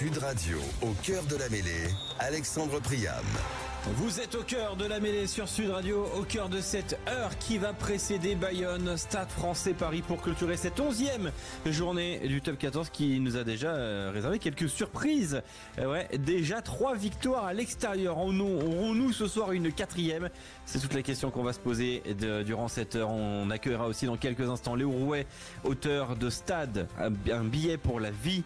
Sud Radio, au cœur de la mêlée, Alexandre Priam. Vous êtes au cœur de la mêlée sur Sud Radio, au cœur de cette heure qui va précéder Bayonne, Stade Français Paris pour clôturer cette 11e journée du Top 14 qui nous a déjà réservé quelques surprises. Déjà 3 victoires à l'extérieur. Aurons-nous ce soir une 4e? C'est toute la question qu'on va se poser durant cette heure. On accueillera aussi dans quelques instants Léo Rouet, auteur de Stade, un billet pour la vie.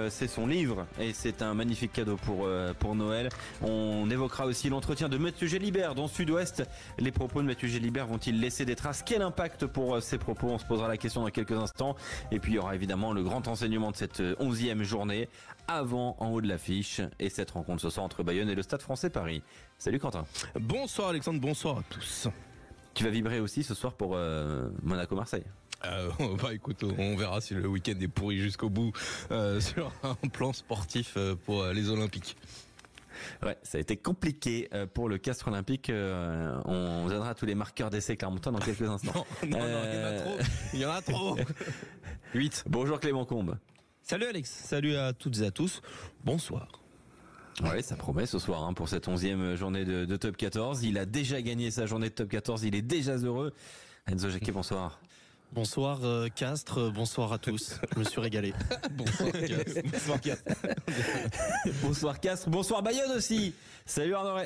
C'est son livre et c'est un magnifique cadeau pour Noël. On évoquera aussi l'entretien de Mathieu Gélibert dans Sud-Ouest. Les propos de Mathieu Gélibert vont-ils laisser des traces? Quel impact pour ces propos? On se posera la question dans quelques instants. Et puis il y aura évidemment le grand enseignement de cette 11e journée avant en haut de l'affiche et cette rencontre ce soir entre Bayonne et le Stade Français Paris. Salut Quentin. Bonsoir Alexandre, bonsoir à tous. Tu vas vibrer aussi ce soir pour Monaco-Marseille? Écoute, on verra si le week-end est pourri jusqu'au bout sur un plan sportif pour les Olympiques. Ouais, ça a été compliqué pour le Castres Olympique. On vous donnera tous les marqueurs d'essai Clermontois dans quelques instants. Non, il y en a trop. 8. Bonjour Clément Combe. Salut Alex, salut à toutes et à tous. Bonsoir. Ouais, ça promet ce soir pour cette 11e journée de Top 14. Il a déjà gagné sa journée de Top 14, il est déjà heureux. Enzo Jacquet, bonsoir. Bonsoir Castres, bonsoir à tous. Je me suis régalé. Bonsoir Castres. Bonsoir Castres. Bonsoir Castres. Bonsoir Bayonne aussi. Salut Arnaud.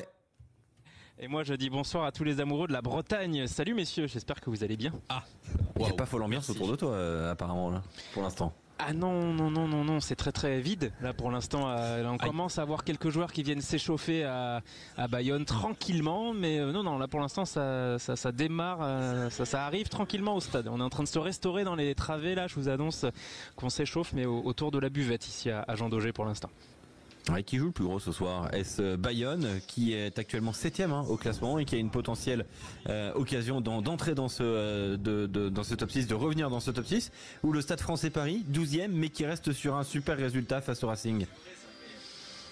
Et moi je dis bonsoir à tous les amoureux de la Bretagne. Salut messieurs, j'espère que vous allez bien. Il n'y a pas folle ambiance autour de toi apparemment là, pour l'instant. Ah non, c'est très très vide là pour l'instant. On commence à voir quelques joueurs qui viennent s'échauffer à Bayonne tranquillement, mais non, là pour l'instant ça démarre, ça arrive tranquillement au stade. On est en train de se restaurer dans les travées là, je vous annonce qu'on s'échauffe, mais autour de la buvette ici à Jean Daugé pour l'instant. Ouais, qui joue le plus gros ce soir? Est-ce Bayonne qui est actuellement 7e au classement et qui a une potentielle occasion d'entrer dans dans ce top 6, de revenir dans ce top 6, ou le Stade Français Paris 12e mais qui reste sur un super résultat face au Racing?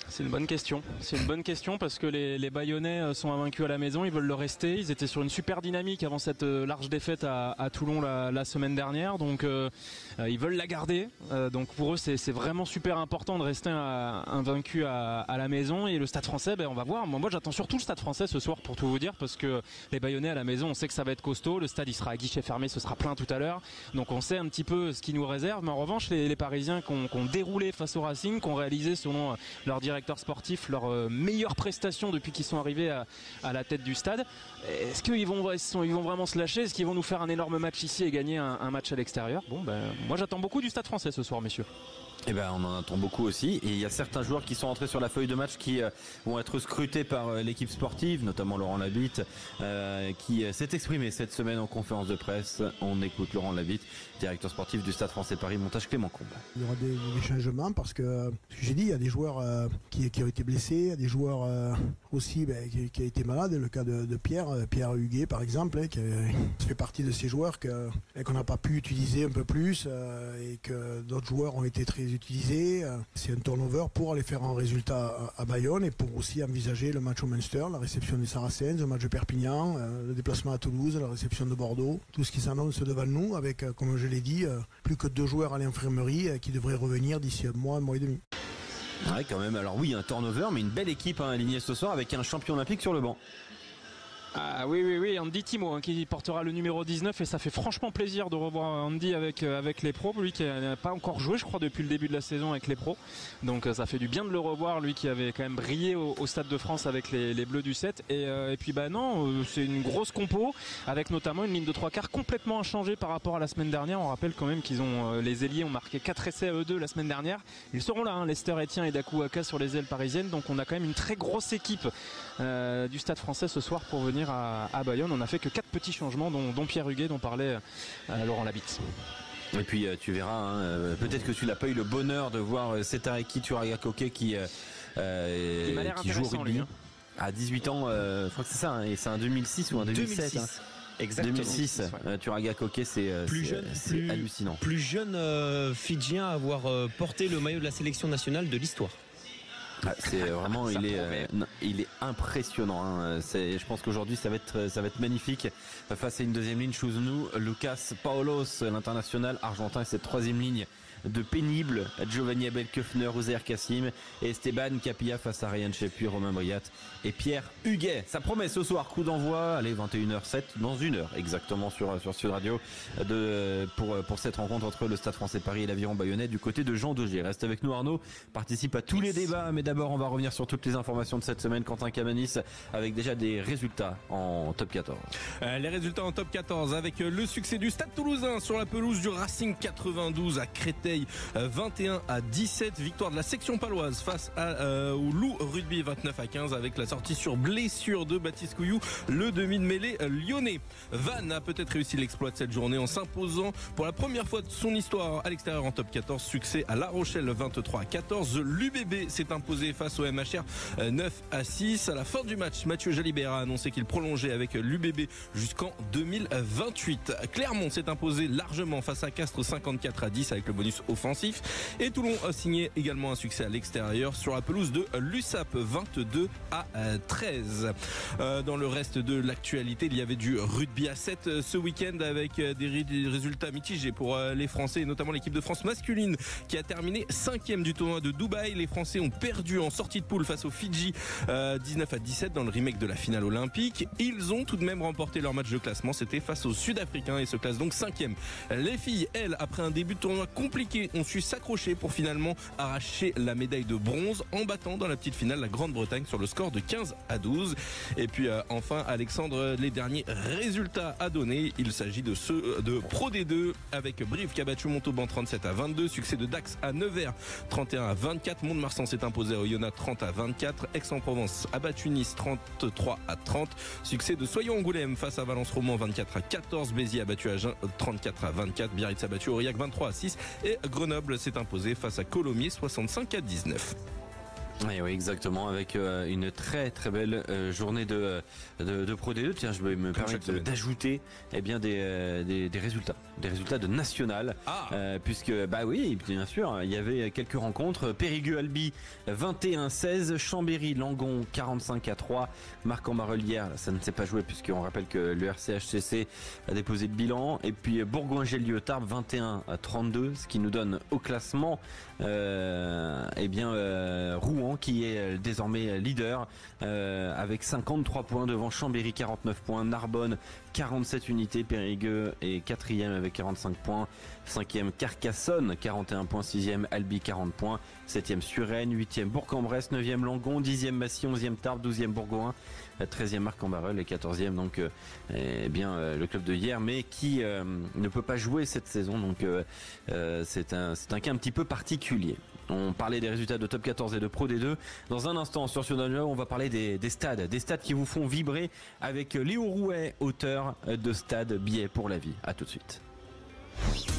C'est une bonne question. C'est une bonne question parce que les Bayonnais sont invaincus à la maison, ils veulent le rester. Ils étaient sur une super dynamique avant cette large défaite à Toulon la semaine dernière, donc ils veulent la garder. Donc pour eux c'est vraiment super important de rester invaincu à la maison. Et le Stade Français, on va voir. Moi j'attends surtout le Stade Français ce soir pour tout vous dire, parce que les Bayonnais à la maison, on sait que ça va être costaud. Le stade il sera à guichet fermé, ce sera plein tout à l'heure. Donc on sait un petit peu ce qui nous réserve. Mais en revanche les Parisiens qui ont déroulé face au Racing, qui ont réalisé selon leur directeur sportif leur meilleure prestation depuis qu'ils sont arrivés à la tête du stade. Est-ce qu'ils vont vraiment se lâcher? Est-ce qu'ils vont nous faire un énorme match ici et gagner un match à l'extérieur? Moi j'attends beaucoup du Stade Français ce soir, messieurs. On en attend beaucoup aussi, et il y a certains joueurs qui sont entrés sur la feuille de match qui vont être scrutés par l'équipe sportive, notamment Laurent Labitte, qui s'est exprimé cette semaine en conférence de presse. On écoute Laurent Labitte, directeur sportif du Stade Français Paris, montage Clément Combe. Il y aura des changements parce que, ce que j'ai dit, il y a des joueurs qui ont été blessés, il y a des joueurs aussi qui ont été malades. Le cas de Pierre Huguet par exemple, qui fait partie de ces joueurs qu'on n'a pas pu utiliser un peu plus et que d'autres joueurs ont été très utilisés. C'est un turnover pour aller faire un résultat à Bayonne et pour aussi envisager le match au Munster, la réception des Saracens, le match de Perpignan, le déplacement à Toulouse, la réception de Bordeaux, tout ce qui s'annonce devant nous avec, comme je l'ai dit, plus que 2 joueurs à l'infirmerie qui devraient revenir d'ici un mois et demi. Ouais, quand même. Alors oui, un turnover, mais une belle équipe alignée ce soir avec un champion olympique sur le banc. Ah oui, Andy Thimo qui portera le numéro 19, et ça fait franchement plaisir de revoir Andy avec les pros, lui qui n'a pas encore joué je crois depuis le début de la saison avec les pros, donc ça fait du bien de le revoir, lui qui avait quand même brillé au Stade de France avec les Bleus du 7, et puis c'est une grosse compo avec notamment une ligne de 3 quarts complètement inchangée par rapport à la semaine dernière. On rappelle quand même qu'ils ont les ailiers ont marqué 4 essais à eux deux la semaine dernière. Ils seront là, Lester Etienne et Dakou Aka sur les ailes parisiennes, donc on a quand même une très grosse équipe du Stade Français ce soir pour venir à Bayonne. On n'a fait que 4 petits changements dont Pierre Huguet dont parlait Laurent Labitte. Et puis tu verras, peut-être que tu n'as pas eu le bonheur de voir Setareki Turaga-Koke qui joue au rugby à 18 ans, je crois que c'est ça, et c'est un 2006 ou un 2007. 2006. Exactement. 2006, Turaga-Koke, c'est hallucinant. Plus jeune Fidjien à avoir porté le maillot de la sélection nationale de l'histoire. C'est vraiment, il est impressionnant. Je pense qu'aujourd'hui ça va être magnifique face à une deuxième ligne. Chouznou, Lucas Paulos, l'international argentin, et cette troisième ligne de pénibles. Giovanni Abel Köfner, Ouzair Kassim et Esteban Capilla face à Ryan Chapuis, Romain Briat et Pierre Huguet. Ça promet ce soir, coup d'envoi, allez 21h07, dans une heure exactement sur Sud Radio pour cette rencontre entre le Stade Français Paris et l'Aviron Bayonnais du côté de Jean Daugé. Reste avec nous Arnaud, participe à tous les débats, mais d'abord on va revenir sur toutes les informations de cette semaine. Quentin Camanis avec déjà des résultats en top 14. Les résultats en top 14 avec le succès du Stade Toulousain sur la pelouse du Racing 92 à Créteil 21-17. Victoire de la section paloise face au Loup Rugby 29-15 avec la sortie sur blessure de Baptiste Couillou, le demi de mêlée lyonnais. Vannes a peut-être réussi l'exploit de cette journée en s'imposant pour la première fois de son histoire à l'extérieur en top 14. Succès à La Rochelle 23-14. L'UBB s'est imposé face au MHR 9-6. À la fin du match, Mathieu Jalibert a annoncé qu'il prolongeait avec l'UBB jusqu'en 2028. Clermont s'est imposé largement face à Castres 54-10 avec le bonus offensif. Et Toulon a signé également un succès à l'extérieur sur la pelouse de l'USAP 22-13. Dans le reste de l'actualité, il y avait du rugby à 7 ce week-end avec des résultats mitigés pour les Français et notamment l'équipe de France masculine qui a terminé 5e du tournoi de Dubaï. Les Français ont perdu en sortie de poule face aux Fidji 19-17 dans le remake de la finale olympique. Ils ont tout de même remporté leur match de classement, c'était face aux Sud-Africains et se classent donc 5e. Les filles, elles, après un début de tournoi compliqué, ont su s'accrocher pour finalement arracher la médaille de bronze en battant dans la petite finale la Grande-Bretagne sur le score de 15-12. Et puis enfin Alexandre, les derniers résultats à donner, il s'agit de ceux de Pro D2 avec Brive qui a battu Montauban 37-22, succès de Dax à Nevers 31-24, Mont-de-Marsan s'est imposé à Oyonnax 30-24, Aix-en-Provence a battu Nice 33-30, succès de Soyons-Angoulême face à Valence-Roman 24-14, Béziers a battu Agen 34-24, Biarritz a battu Aurillac 23-6 et Grenoble s'est imposé face à Colomiers 65-19. Oui, exactement, avec une très très belle journée de Pro D2. Tiens, je vais me permettre d'ajouter des résultats de national, puisque bah oui, bien sûr, il y avait quelques rencontres. Périgueux-Albi 21-16, Chambéry-Langon 45-3, Marc-en-Barœul-Hier, ça ne s'est pas joué puisqu'on rappelle que le RCHCC a déposé le bilan, et puis Bourgoin-Jallieu-Tarbes 21-32, ce qui nous donne au classement Rouen qui est désormais leader avec 53 points devant Chambéry 49 points, Narbonne 47 unités, Périgueux est 4e avec 45 points, 5e Carcassonne 41 points, 6e Albi 40 points, 7e Suresnes, 8e Bourg-en-Bresse, 9e Langon, 10e Massy, 11e Tarbes, 12e Bourgoin, 13e Marc-en-Barœul et 14e donc le club de hier, mais qui ne peut pas jouer cette saison, donc c'est un cas un petit peu particulier. On parlait des résultats de Top 14 et de Pro D2. Dans un instant, sur Sud Radio, on va parler des stades qui vous font vibrer avec Léo Rouet, auteur de Stade Billets pour la vie. À tout de suite.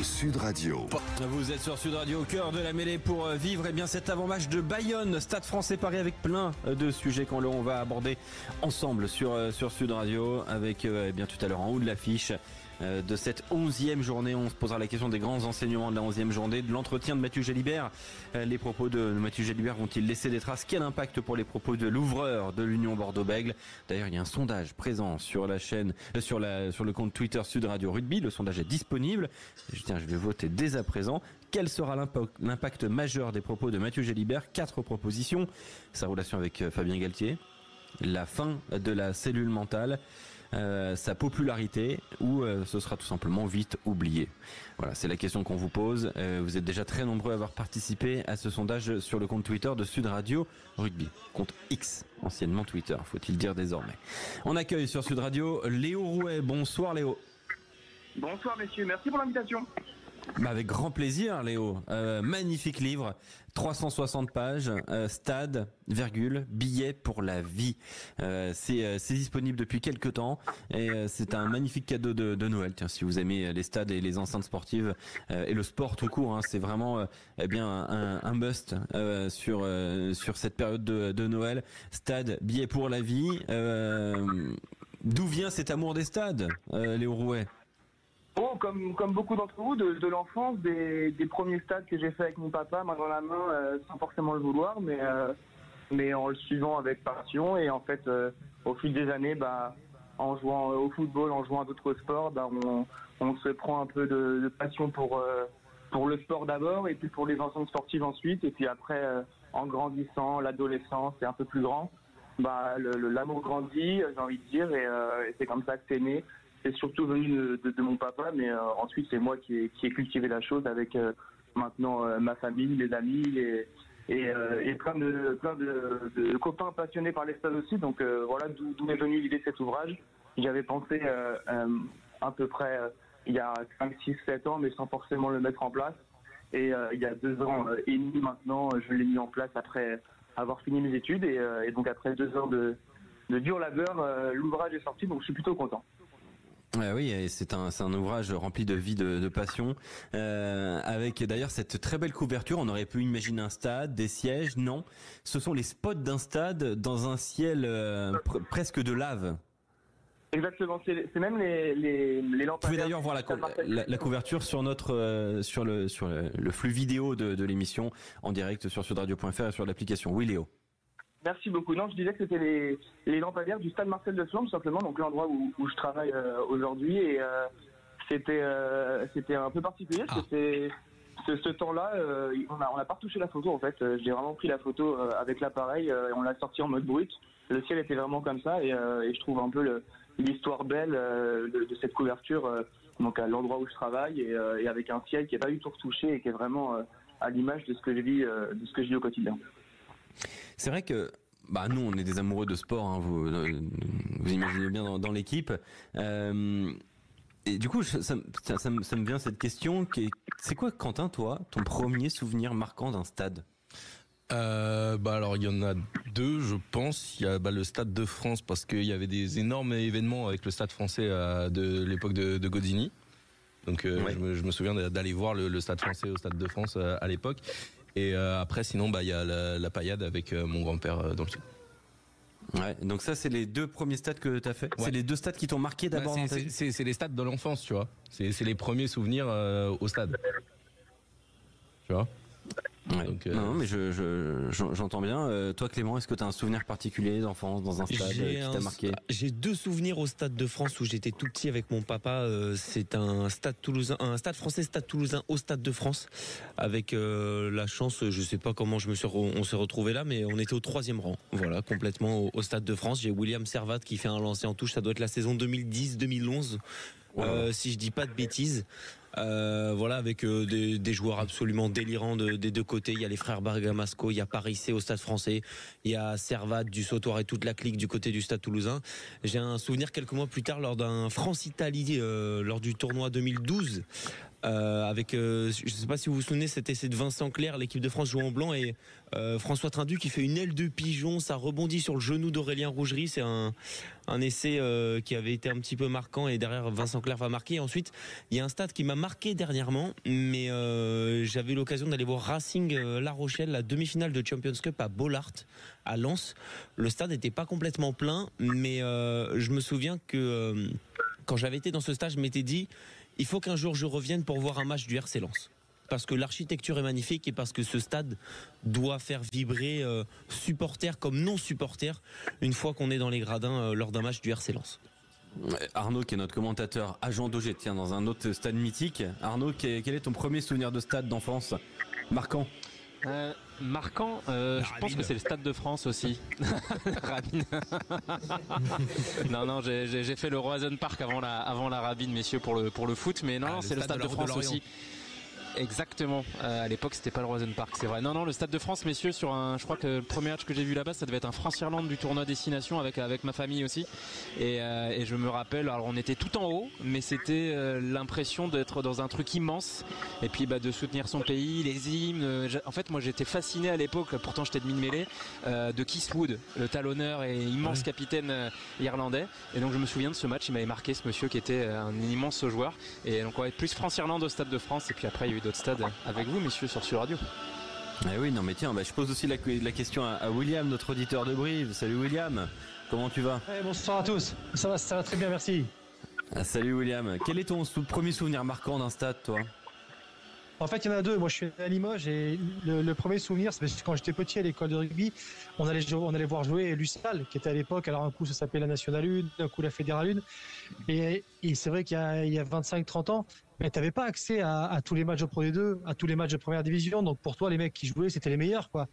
Sud Radio. Vous êtes sur Sud Radio, au cœur de la mêlée pour vivre cet avant-match de Bayonne, Stade Français Paris, avec plein de sujets qu'on va aborder ensemble sur Sud Radio, avec tout à l'heure en haut de l'affiche de cette 11e journée. On se posera la question des grands enseignements de la 11e journée, de l'entretien de Mathieu Jalibert. Les propos de Mathieu Jalibert vont-ils laisser des traces? Quel impact pour les propos de l'ouvreur de l'Union Bordeaux-Bègles? D'ailleurs, il y a un sondage présent sur la chaîne, sur le compte Twitter Sud Radio Rugby. Le sondage est disponible. Je vais voter dès à présent. Quel sera l'impact majeur des propos de Mathieu Jalibert? 4 propositions. Sa relation avec Fabien Galtier, la fin de la cellule mentale, sa popularité, ou ce sera tout simplement vite oublié. Voilà, c'est la question qu'on vous pose. Vous êtes déjà très nombreux à avoir participé à ce sondage sur le compte Twitter de Sud Radio Rugby, compte X, anciennement Twitter, faut-il dire désormais. On accueille sur Sud Radio Léo Rouet. Bonsoir Léo. Bonsoir messieurs, merci pour l'invitation. Avec grand plaisir Léo. Magnifique livre, 360 pages, stade, billet pour la vie. C'est disponible depuis quelques temps et c'est un magnifique cadeau de Noël. Tiens, si vous aimez les stades et les enceintes sportives et le sport tout court, c'est vraiment un must sur cette période de Noël. Stade, billet pour la vie. D'où vient cet amour des stades, Léo Rouet? Oh, comme beaucoup d'entre vous, de l'enfance, des premiers stades que j'ai fait avec mon papa, main dans la main, sans forcément le vouloir, mais en le suivant avec passion. Et en fait, au fil des années, en jouant au football, en jouant à d'autres sports, on se prend un peu de passion pour pour le sport d'abord et puis pour les enceintes sportives ensuite. Et puis après, en grandissant, l'adolescence et un peu plus grand, l'amour grandit, j'ai envie de dire, et c'est comme ça que c'est né. C'est surtout venu de mon papa, mais ensuite c'est moi qui ai cultivé la chose avec maintenant ma famille, les amis et plein de copains passionnés par les stades aussi. Donc voilà d'où est venue l'idée de cet ouvrage. J'avais pensé à peu près il y a 5, 6, 7 ans, mais sans forcément le mettre en place. Et il y a 2 ans et demi maintenant, je l'ai mis en place après avoir fini mes études. Et donc après 2 ans de dur labeur, l'ouvrage est sorti, donc je suis plutôt content. Oui, et c'est un ouvrage rempli de vie, de passion, avec d'ailleurs cette très belle couverture. On aurait pu imaginer un stade, des sièges, non. Ce sont les spots d'un stade dans un ciel presque de lave. Exactement, c'est même les lampadaires. Vous pouvez d'ailleurs voir la couverture sur sur le flux vidéo de l'émission en direct sur sudradio.fr et sur l'application. Oui, Léo. Merci beaucoup. Non, je disais que c'était les lampadaires du stade Marcel de Flandre, tout simplement, donc l'endroit où je travaille aujourd'hui. Et c'était un peu particulier parce que ce temps-là, on n'a pas retouché la photo en fait. J'ai vraiment pris la photo avec l'appareil et on l'a sorti en mode brut. Le ciel était vraiment comme ça et je trouve un peu l'histoire belle de cette couverture donc à l'endroit où je travaille et avec un ciel qui n'est pas du tout retouché et qui est vraiment à l'image de ce que je vis au quotidien. C'est vrai que nous on est des amoureux de sport, hein, vous imaginez bien dans l'équipe. Et du coup ça me vient cette question c'est quoi, Quentin, toi, ton premier souvenir marquant d'un stade? Alors il y en a 2, je pense. Il y a le Stade de France parce qu'il y avait des énormes événements avec le Stade Français de l'époque de Gozzini. Donc je me souviens d'aller voir le Stade Français au Stade de France à l'époque. Et après sinon il y a la paillade avec mon grand-père dans le sud. Ouais, donc ça c'est les 2 premiers stades que tu as fait. Ouais. C'est les 2 stades qui t'ont marqué d'abord dans ta vie. C'est les stades de l'enfance, tu vois. C'est les premiers souvenirs au stade. Tu vois. Ouais. Donc, non, mais j'entends bien. Toi, Clément, est-ce que tu as un souvenir particulier d'enfance dans un stade qui t'a marqué? J'ai 2 souvenirs au Stade de France où j'étais tout petit avec mon papa. C'est un stade toulousain, un stade français, Stade toulousain au Stade de France, avec la chance, je sais pas comment on s'est retrouvé là, mais on était au 3e rang. Voilà, complètement au Stade de France. J'ai William Servat qui fait un lancer en touche. Ça doit être la saison 2010-2011, si je dis pas de bêtises. Voilà, avec des joueurs absolument délirants des 2 côtés. Il y a les frères Bergamasco, il y a Parissé au Stade Français, il y a Servat du Sautoir et toute la clique du côté du Stade Toulousain. J'ai un souvenir quelques mois plus tard lors d'un France-Italie lors du tournoi 2012. Avec, je ne sais pas si vous vous souvenez, cet essai de Vincent Clerc, l'équipe de France joue en blanc et François Trindu qui fait une aile de pigeon, ça rebondit sur le genou d'Aurélien Rougerie. C'est un essai qui avait été un petit peu marquant et derrière Vincent Clerc va marquer. Et ensuite, il y a un stade qui m'a marqué dernièrement, mais j'avais eu l'occasion d'aller voir Racing La Rochelle, la demi-finale de Champions Cup à Bollaert, à Lens. Le stade n'était pas complètement plein, mais je me souviens que quand j'avais été dans ce stade, je m'étais dit il faut qu'un jour je revienne pour voir un match du RC Lens. Parce que l'architecture est magnifique et parce que ce stade doit faire vibrer supporters comme non-supporters une fois qu'on est dans les gradins lors d'un match du RC Lens. Arnaud, qui est notre commentateur agent d'OG, tiens, dans un autre stade mythique. Arnaud, quel est ton premier souvenir de stade d'enfance marquant? Marquant, je pense que c'est le Stade de France aussi. Rabine. Non, j'ai fait le Roazhon Park avant la Rabine, messieurs, pour le foot, mais non, c'est le Stade de France aussi. Exactement. À l'époque, c'était pas le Roazhon Park, c'est vrai. Non, le Stade de France, messieurs, je crois que le premier match que j'ai vu là-bas, ça devait être un France-Irlande du tournoi Destination avec ma famille aussi. Et je me rappelle, alors on était tout en haut, mais c'était l'impression d'être dans un truc immense. Et puis de soutenir son pays, les hymnes. En fait, moi, j'étais fasciné à l'époque, pourtant j'étais de mine-mêlée, de Keith Wood, le talonneur et immense capitaine irlandais. Et donc je me souviens de ce match, il m'avait marqué, ce monsieur qui était un immense joueur. Et donc plus France-Irlande au Stade de France, et puis après il y a eu d'autres stades avec vous, messieurs, sur Sud Radio. Eh oui, non mais tiens, je pose aussi la question à William, notre auditeur de Brive. Salut William, comment tu vas? Bonsoir à tous, ça va très bien, merci. Salut William, quel est ton premier souvenir marquant d'un stade, toi? En fait, il y en a 2. Moi, je suis à Limoges et le premier souvenir, c'est quand j'étais petit à l'école de rugby, on allait voir jouer l'USAL, qui était à l'époque, alors un coup ça s'appelait la Nationale 1, un coup la Fédérale 1. Et c'est vrai qu'il y a 25-30 ans, mais tu n'avais pas accès à tous les matchs de Pro D2, à tous les matchs de première division. Donc pour toi, les mecs qui jouaient, c'était les meilleurs, quoi.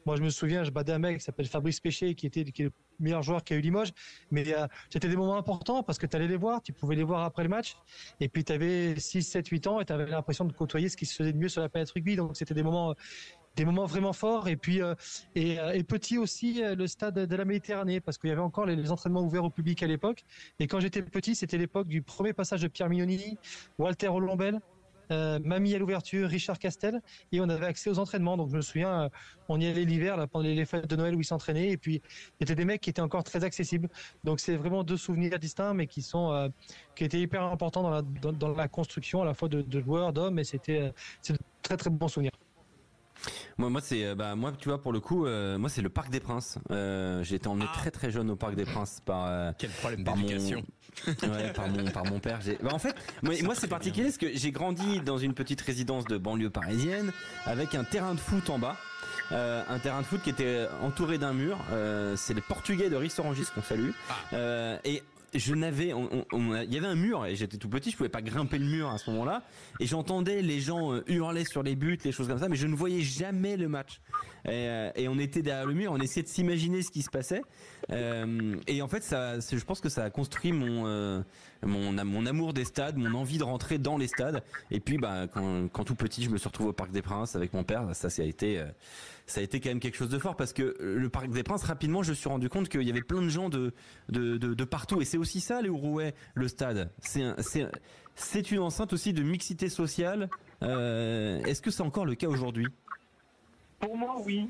Moi, je me souviens, je badais un mec qui s'appelle Fabrice Péché, qui est le meilleur joueur qu'a eu Limoges. Mais c'était des moments importants parce que tu allais les voir, tu pouvais les voir après le match. Et puis tu avais 6, 7, 8 ans et tu avais l'impression de côtoyer ce qui se faisait de mieux sur la planète rugby. Donc c'était des moments vraiment forts. Et puis et petit aussi, le stade de la Méditerranée, parce qu'il y avait encore les entraînements ouverts au public à l'époque. Et quand j'étais petit, c'était l'époque du premier passage de Pierre Mignoni, Walter Olombel, Mamie à l'ouverture, Richard Castel, et on avait accès aux entraînements. Donc je me souviens, on y allait l'hiver là, pendant les fêtes de Noël où ils s'entraînaient, et puis il y était des mecs qui étaient encore très accessibles. Donc c'est vraiment deux souvenirs distincts, mais qui étaient hyper importants dans la construction à la fois de joueurs, d'hommes, et c'est de très très bons souvenirs. Moi tu vois, pour le coup, moi c'est le Parc des Princes. J'ai été emmené très très jeune au Parc des Princes par quel problème d'éducation. par mon père. En fait, moi c'est particulier parce que j'ai grandi dans une petite résidence de banlieue parisienne avec un terrain de foot en bas. Un terrain de foot qui était entouré d'un mur. C'est les Portugais de Rissorangis qu'on salue. Et il y avait un mur et j'étais tout petit, je pouvais pas grimper le mur à ce moment-là, et j'entendais les gens hurler sur les buts, les choses comme ça, mais je ne voyais jamais le match. Et on était derrière le mur, on essayait de s'imaginer ce qui se passait. Et en fait, je pense que ça a construit mon amour des stades, mon envie de rentrer dans les stades. Et puis, quand tout petit, je me suis retrouvé au Parc des Princes avec mon père. Ça a été quand même quelque chose de fort, parce que le Parc des Princes, rapidement, je me suis rendu compte qu'il y avait plein de gens de partout. Et c'est aussi ça, les Ourouais, le stade. C'est une enceinte aussi de mixité sociale. Est-ce que c'est encore le cas aujourd'hui? Pour moi, oui.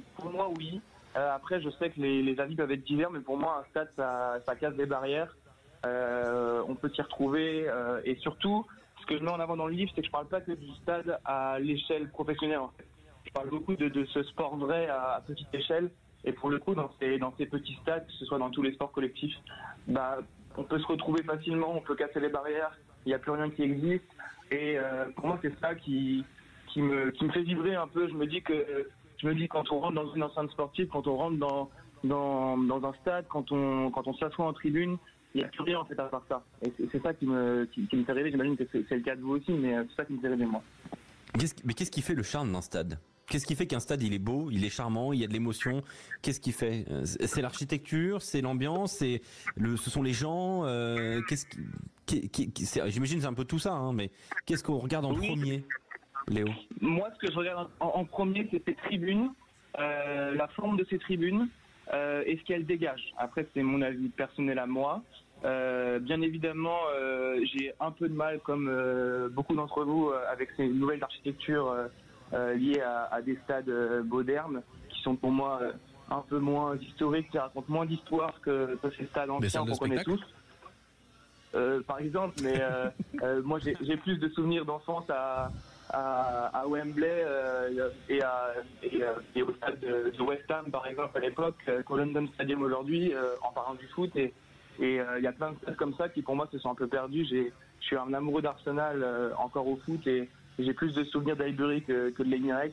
Après, je sais que les avis peuvent être divers, mais pour moi, un stade, ça casse des barrières. On peut s'y retrouver. Et surtout, ce que je mets en avant dans le livre, c'est que je parle pas que du stade à l'échelle professionnelle, en fait. Je parle beaucoup de ce sport vrai à petite échelle. Et pour le coup, dans ces petits stades, que ce soit dans tous les sports collectifs, on peut se retrouver facilement, on peut casser les barrières, il n'y a plus rien qui existe. Et pour moi, c'est ça qui me fait vibrer un peu. Je me dis quand on rentre dans une enceinte sportive, quand on rentre dans un stade, quand on s'assoit en tribune, il n'y a plus rien en fait à part ça. Et c'est ça qui me fait rêver. J'imagine que c'est le cas de vous aussi, mais c'est ça qui me fait rêver moi. Mais qu'est-ce qui fait le charme d'un stade? Qu'est-ce qui fait qu'un stade il est beau, il est charmant, il y a de l'émotion? Qu'est-ce qui fait? C'est l'architecture, c'est l'ambiance, ce sont les gens. J'imagine c'est un peu tout ça, hein, mais qu'est-ce qu'on regarde en premier, Léo? Moi, ce que je regarde en premier, c'est ces tribunes, la forme de ces tribunes et ce qu'elles dégagent. Après, c'est mon avis personnel à moi. Bien évidemment, j'ai un peu de mal, comme beaucoup d'entre vous, avec ces nouvelles architectures liées à des stades modernes qui sont pour moi un peu moins historiques, qui racontent moins d'histoire que ces stades anciens qu'on connaît tous. Par exemple, mais moi j'ai plus de souvenirs d'enfance à Wembley et au stade de West Ham par exemple à l'époque, qu'au London Stadium aujourd'hui, en parlant du foot, et il y a plein de stades comme ça qui pour moi se sont un peu perdus. Je suis un amoureux d'Arsenal encore au foot, et j'ai plus de souvenirs d'Highbury que de l'Emirates,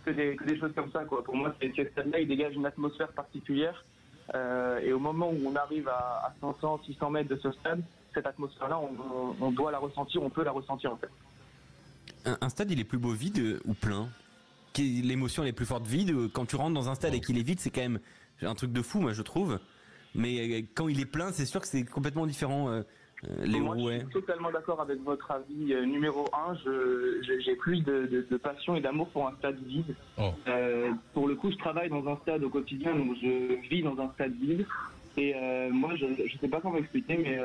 que des choses comme ça, quoi. Pour moi, ces stades-là, ils dégagent une atmosphère particulière, et au moment où on arrive à 500, 600 mètres de ce stade, cette atmosphère-là, on doit la ressentir, on peut la ressentir en fait. Un stade, il est plus beau vide ou plein? L'émotion elle est plus forte vide? Quand tu rentres dans un stade et qu'il est vide, c'est quand même un truc de fou, moi je trouve. Mais quand il est plein, c'est sûr que c'est complètement différent. Moi, je suis totalement d'accord avec votre avis numéro 1. J'ai plus de passion et d'amour pour un stade vide. Pour le coup, je travaille dans un stade au quotidien, donc je vis dans un stade vide. Et moi, je sais pas comment expliquer, mais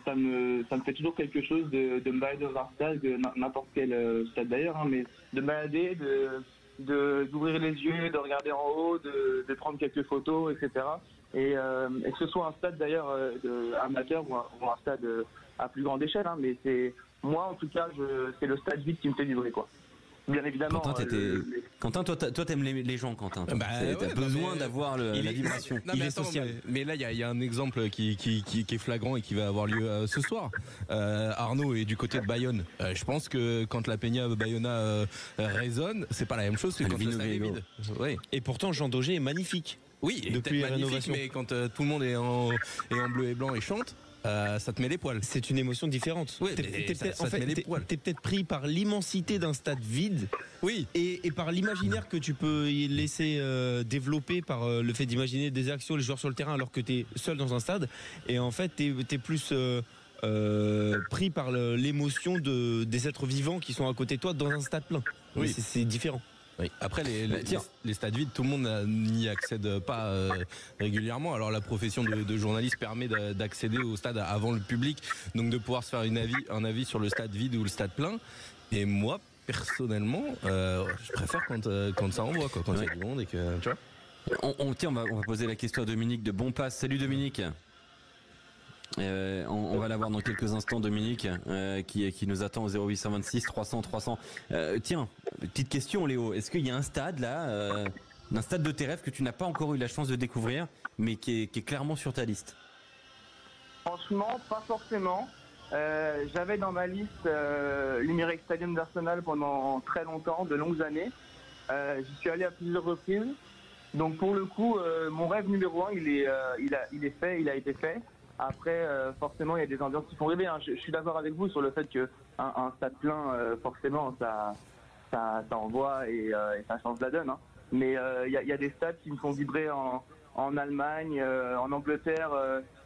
ça me fait toujours quelque chose de me balader dans un stade, n'importe quel stade d'ailleurs, hein, mais de me balader, d'ouvrir les yeux, de regarder en haut, de prendre quelques photos, etc. Et que ce soit un stade d'ailleurs amateur ou un stade à plus grande échelle, hein, mais c'est moi en tout cas, c'est le stade vide qui me fait vibrer, quoi. Bien évidemment. Quentin, toi t'aimes les gens, Quentin. T'as besoin d'avoir la vibration. Non, il est social. Mais là, il y a un exemple qui est flagrant et qui va avoir lieu ce soir. Arnaud est du côté de Bayonne. Je pense que quand la Peña Bayona résonne, c'est pas la même chose que quand le stade est vide. Oui. Et pourtant, Jean Daugé est magnifique. Oui, depuis la magnifique, rénovation. mais quand tout le monde est en bleu et blanc et chante, ça te met les poils. C'est une émotion différente. Oui, t'es peut-être pris par l'immensité d'un stade vide. Oui. Et par l'imaginaire que tu peux y laisser développer par le fait d'imaginer des actions, les joueurs sur le terrain, alors que tu es seul dans un stade. Et en fait, tu es plus pris par l'émotion des êtres vivants qui sont à côté de toi dans un stade plein. Oui. C'est différent. Oui. Après, les stades vides, tout le monde n'y accède pas régulièrement. Alors la profession de journaliste permet d'accéder au stade avant le public, donc de pouvoir se faire un avis sur le stade vide ou le stade plein. Et moi, personnellement, je préfère quand ça envoie, quand il y a du monde et que tu vois. On va poser la question à Dominique de Bonpass. Salut Dominique. On va l'avoir dans quelques instants, Dominique, qui nous attend au 0826 300 300. Tiens, petite question, Léo. Est-ce qu'il y a un stade là, un stade de tes rêves que tu n'as pas encore eu la chance de découvrir, mais qui est clairement sur ta liste? Franchement, pas forcément. J'avais dans ma liste l'Emirates Stadium d'Arsenal pendant très longtemps, de longues années. J'y suis allé à plusieurs reprises. Donc pour le coup, mon rêve numéro 1, il a été fait. Après, forcément, il y a des ambiances qui font rêver. Je suis d'accord avec vous sur le fait que un stade plein, forcément, ça envoie et ça change la donne. Hein. Mais il y a des stades qui me font vibrer en Allemagne, en Angleterre.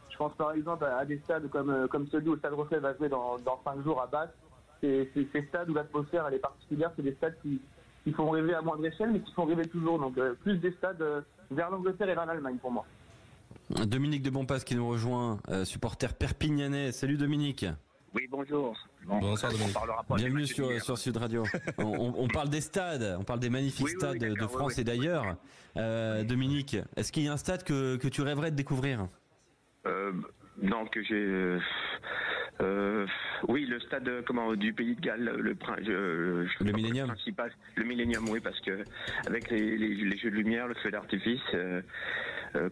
Je pense par exemple à des stades comme celui où le Stade Rennais va jouer dans 5 jours à Bath. C'est ces stades où l'atmosphère elle est particulière. C'est des stades qui font rêver à moindre échelle, mais qui font rêver toujours. Donc plus des stades vers l'Angleterre et vers l'Allemagne pour moi. Dominique de Bonpass qui nous rejoint, supporter perpignanais. Salut Dominique. Oui, bonjour. Bonsoir Dominique. Bienvenue sur Sud Radio. On parle des stades, on parle des magnifiques stades de France et d'ailleurs. Dominique, est-ce qu'il y a un stade que tu rêverais de découvrir? Non, que j'ai... oui, le stade du Pays de Galles, le Millennium. Le Millennium, oui, parce que avec les jeux de lumière, le feu d'artifice,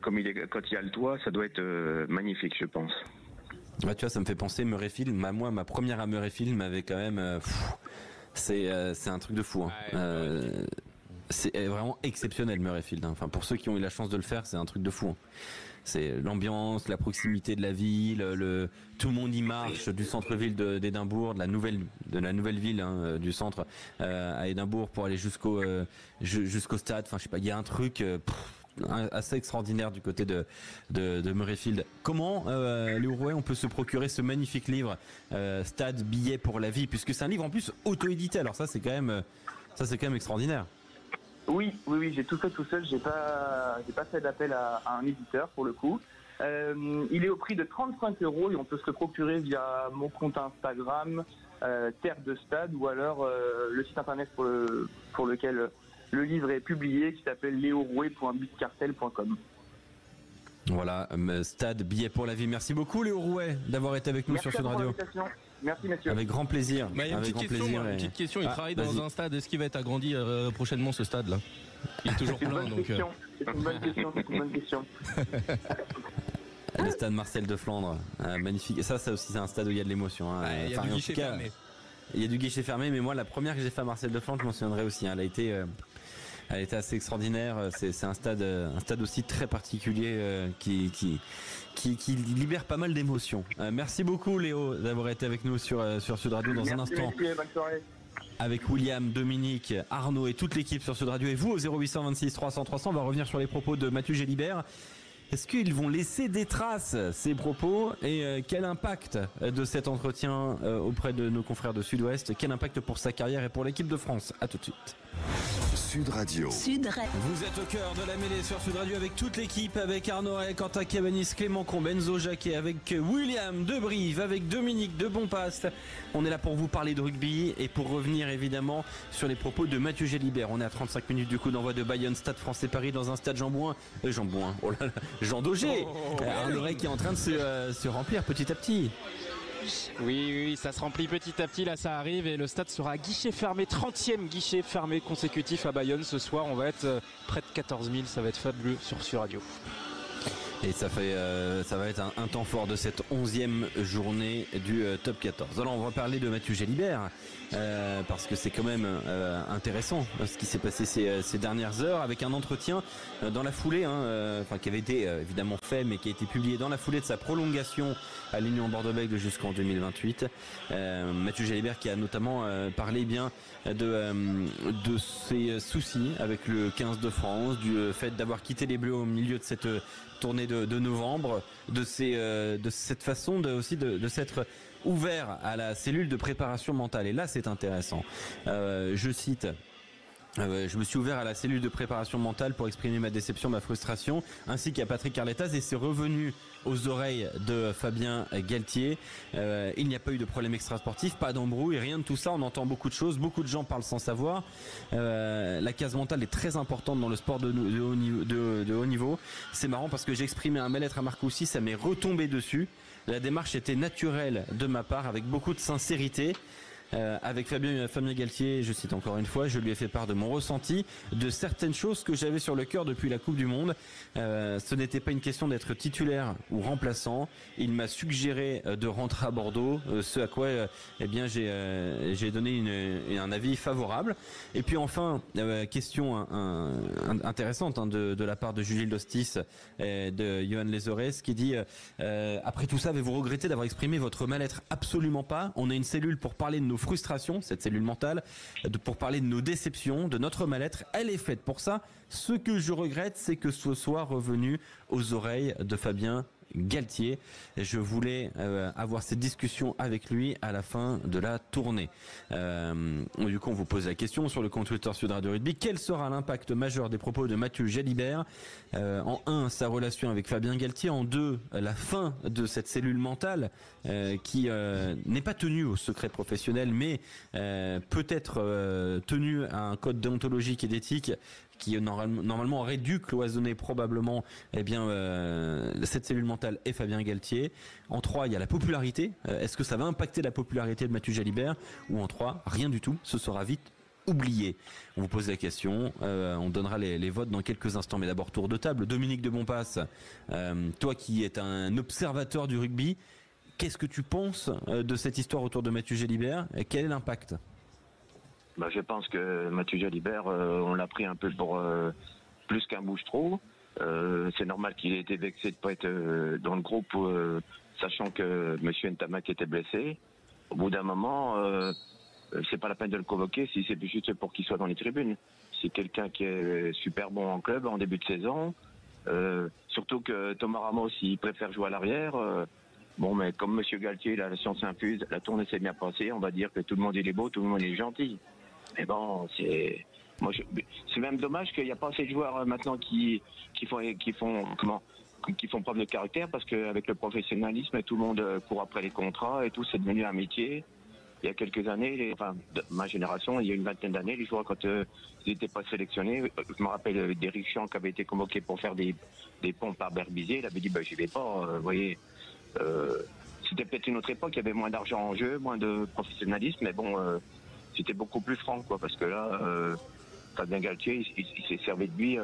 quand il y a le toit, ça doit être magnifique, je pense. Ouais, tu vois, ça me fait penser Murrayfield. Moi, ma première à Murrayfield m'avait quand même... c'est un truc de fou. Hein. C'est vraiment exceptionnel Murrayfield. Hein. Enfin, pour ceux qui ont eu la chance de le faire, c'est un truc de fou. Hein. C'est l'ambiance, la proximité de la ville, tout le monde y marche du centre-ville d'Édimbourg, de la nouvelle ville hein, du centre à Édimbourg pour aller jusqu'au stade. Enfin, je sais pas, il y a un truc assez extraordinaire du côté de Murrayfield. Comment Léo Rouet, on peut se procurer ce magnifique livre Stade billet pour la vie, puisque c'est un livre en plus auto-édité. Alors ça c'est quand même extraordinaire. Oui, j'ai tout fait tout seul. J'ai pas fait d'appel à un éditeur pour le coup. Il est au prix de 35 € et on peut se le procurer via mon compte Instagram Terre de Stade ou alors le site internet pour lequel le livre est publié qui s'appelle leorouet.bitcartel.com. Voilà, Stade billet pour la vie. Merci beaucoup Léo Rouet d'avoir été avec nous sur Sud Radio. Merci messieurs. Avec grand plaisir. Bah, une petite question, il travaille dans un stade. Est-ce qu'il va être agrandi prochainement ce stade-là? Il est toujours plein. C'est une bonne question. Le stade Marcel de Flandre, magnifique. Et ça aussi c'est un stade où il y a de l'émotion. Hein. Il y a du guichet fermé. Il y a du guichet fermé, mais moi la première que j'ai fait à Marcel de Flandre, je m'en souviendrai aussi. Hein. Elle a été assez extraordinaire. C'est un stade aussi très particulier qui libère pas mal d'émotions. Merci beaucoup Léo d'avoir été avec nous sur Sud Radio. Dans un instant, avec William, Dominique, Arnaud et toute l'équipe sur Sud Radio et vous au 0826 300 300, on va revenir sur les propos de Mathieu Gélibert. Est-ce qu'ils vont laisser des traces, ces propos, et quel impact de cet entretien auprès de nos confrères de Sud-Ouest? Quel impact pour sa carrière et pour l'équipe de France? À tout de suite. Sud Radio. Vous êtes au cœur de la mêlée sur Sud Radio avec toute l'équipe, avec Arnaud Ray, Quentin Cabanis, Clément Combe, Enzo Jacquet, avec William de Brive, avec Dominique de Bonpass. On est là pour vous parler de rugby et pour revenir évidemment sur les propos de Mathieu Gélibert. On est à 35 minutes du coup d'envoi de Bayonne, Stade Français Paris, dans un stade Jean Daugé. Arnaud Ray qui est en train de se remplir petit à petit. Oui, ça se remplit petit à petit, là ça arrive et le stade sera guichet fermé, 30e guichet fermé consécutif à Bayonne ce soir. On va être près de 14 000, ça va être fabuleux sur Radio. Et ça va être un temps fort de cette 11e journée du top 14. Alors on va parler de Mathieu Jalibert parce que c'est quand même intéressant ce qui s'est passé ces dernières heures, avec un entretien dans la foulée, qui avait été évidemment fait mais qui a été publié dans la foulée de sa prolongation à l'Union Bordeaux-Bègles jusqu'en 2028. Mathieu Jalibert qui a notamment parlé de ses soucis avec le 15 de France, du fait d'avoir quitté les Bleus au milieu de cette tournée de novembre, de cette façon de s'être ouvert à la cellule de préparation mentale. Et là, c'est intéressant. Je cite. Je me suis ouvert à la cellule de préparation mentale pour exprimer ma déception, ma frustration, ainsi qu'à Patrick Arlettaz, et c'est revenu aux oreilles de Fabien Galtier. Il n'y a pas eu de problème extrasportif, pas d'embrouille, rien de tout ça. On entend beaucoup de choses, beaucoup de gens parlent sans savoir. La case mentale est très importante dans le sport de haut niveau. C'est marrant parce que j'ai exprimé un mal-être à Marcoussis, ça m'est retombé dessus. La démarche était naturelle de ma part, avec beaucoup de sincérité. Avec Fabien Galtier, je cite encore une fois, je lui ai fait part de mon ressenti, de certaines choses que j'avais sur le cœur depuis la Coupe du Monde. Ce n'était pas une question d'être titulaire ou remplaçant. Il m'a suggéré de rentrer à Bordeaux, ce à quoi j'ai donné un avis favorable. Et puis enfin, question intéressante de la part de Julie Dostis et de Johan Lesores qui dit après tout ça, avez-vous regretté d'avoir exprimé votre mal-être? Absolument pas. On a une cellule pour parler de nos frustrations, cette cellule mentale, pour parler de nos déceptions, de notre mal-être. Elle est faite pour ça. Ce que je regrette, c'est que ce soit revenu aux oreilles de Fabien Galtier. Je voulais avoir cette discussion avec lui à la fin de la tournée. Du coup, on vous pose la question sur le compte Twitter Sud Radio Rugby. Quel sera l'impact majeur des propos de Mathieu Jalibert? En 1, sa relation avec Fabien Galtier. En 2, la fin de cette cellule mentale qui n'est pas tenue au secret professionnel, mais peut être tenue à un code déontologique et d'éthique qui normalement aurait dû cloisonner probablement cette cellule mentale et Fabien Galtier. En 3, il y a la popularité. Est-ce que ça va impacter la popularité de Mathieu Jalibert? Ou en 3, rien du tout, ce sera vite oublié. On vous pose la question, on donnera les votes dans quelques instants, mais d'abord tour de table. Dominique de Bonpass, toi qui es un observateur du rugby, qu'est-ce que tu penses de cette histoire autour de Mathieu Jalibert et quel est l'impact? Je pense que Mathieu Jalibert, on l'a pris un peu pour plus qu'un bouche-trou. C'est normal qu'il ait été vexé de ne pas être dans le groupe, sachant que M. Ntamak était blessé. Au bout d'un moment, c'est pas la peine de le convoquer si c'est juste pour qu'il soit dans les tribunes. C'est quelqu'un qui est super bon en club en début de saison. Surtout que Thomas Ramos, il préfère jouer à l'arrière. Mais comme M. Galtier, la science infuse, la tournée s'est bien passée. On va dire que tout le monde il est beau, tout le monde est gentil. Mais bon, c'est même dommage qu'il n'y a pas assez de joueurs maintenant qui font preuve de caractère, parce qu'avec le professionnalisme, tout le monde court après les contrats et tout, c'est devenu un métier. Il y a quelques années, de ma génération, il y a une vingtaine d'années, les joueurs, quand ils n'étaient pas sélectionnés, je me rappelle d'Éric Chian qui avait été convoqué pour faire des pompes par Berbizier, il avait dit j'y vais pas, vous voyez. C'était peut-être une autre époque, il y avait moins d'argent en jeu, moins de professionnalisme, mais bon, c'était beaucoup plus franc, quoi, parce que là, Fabien Galtier, il s'est servi de lui,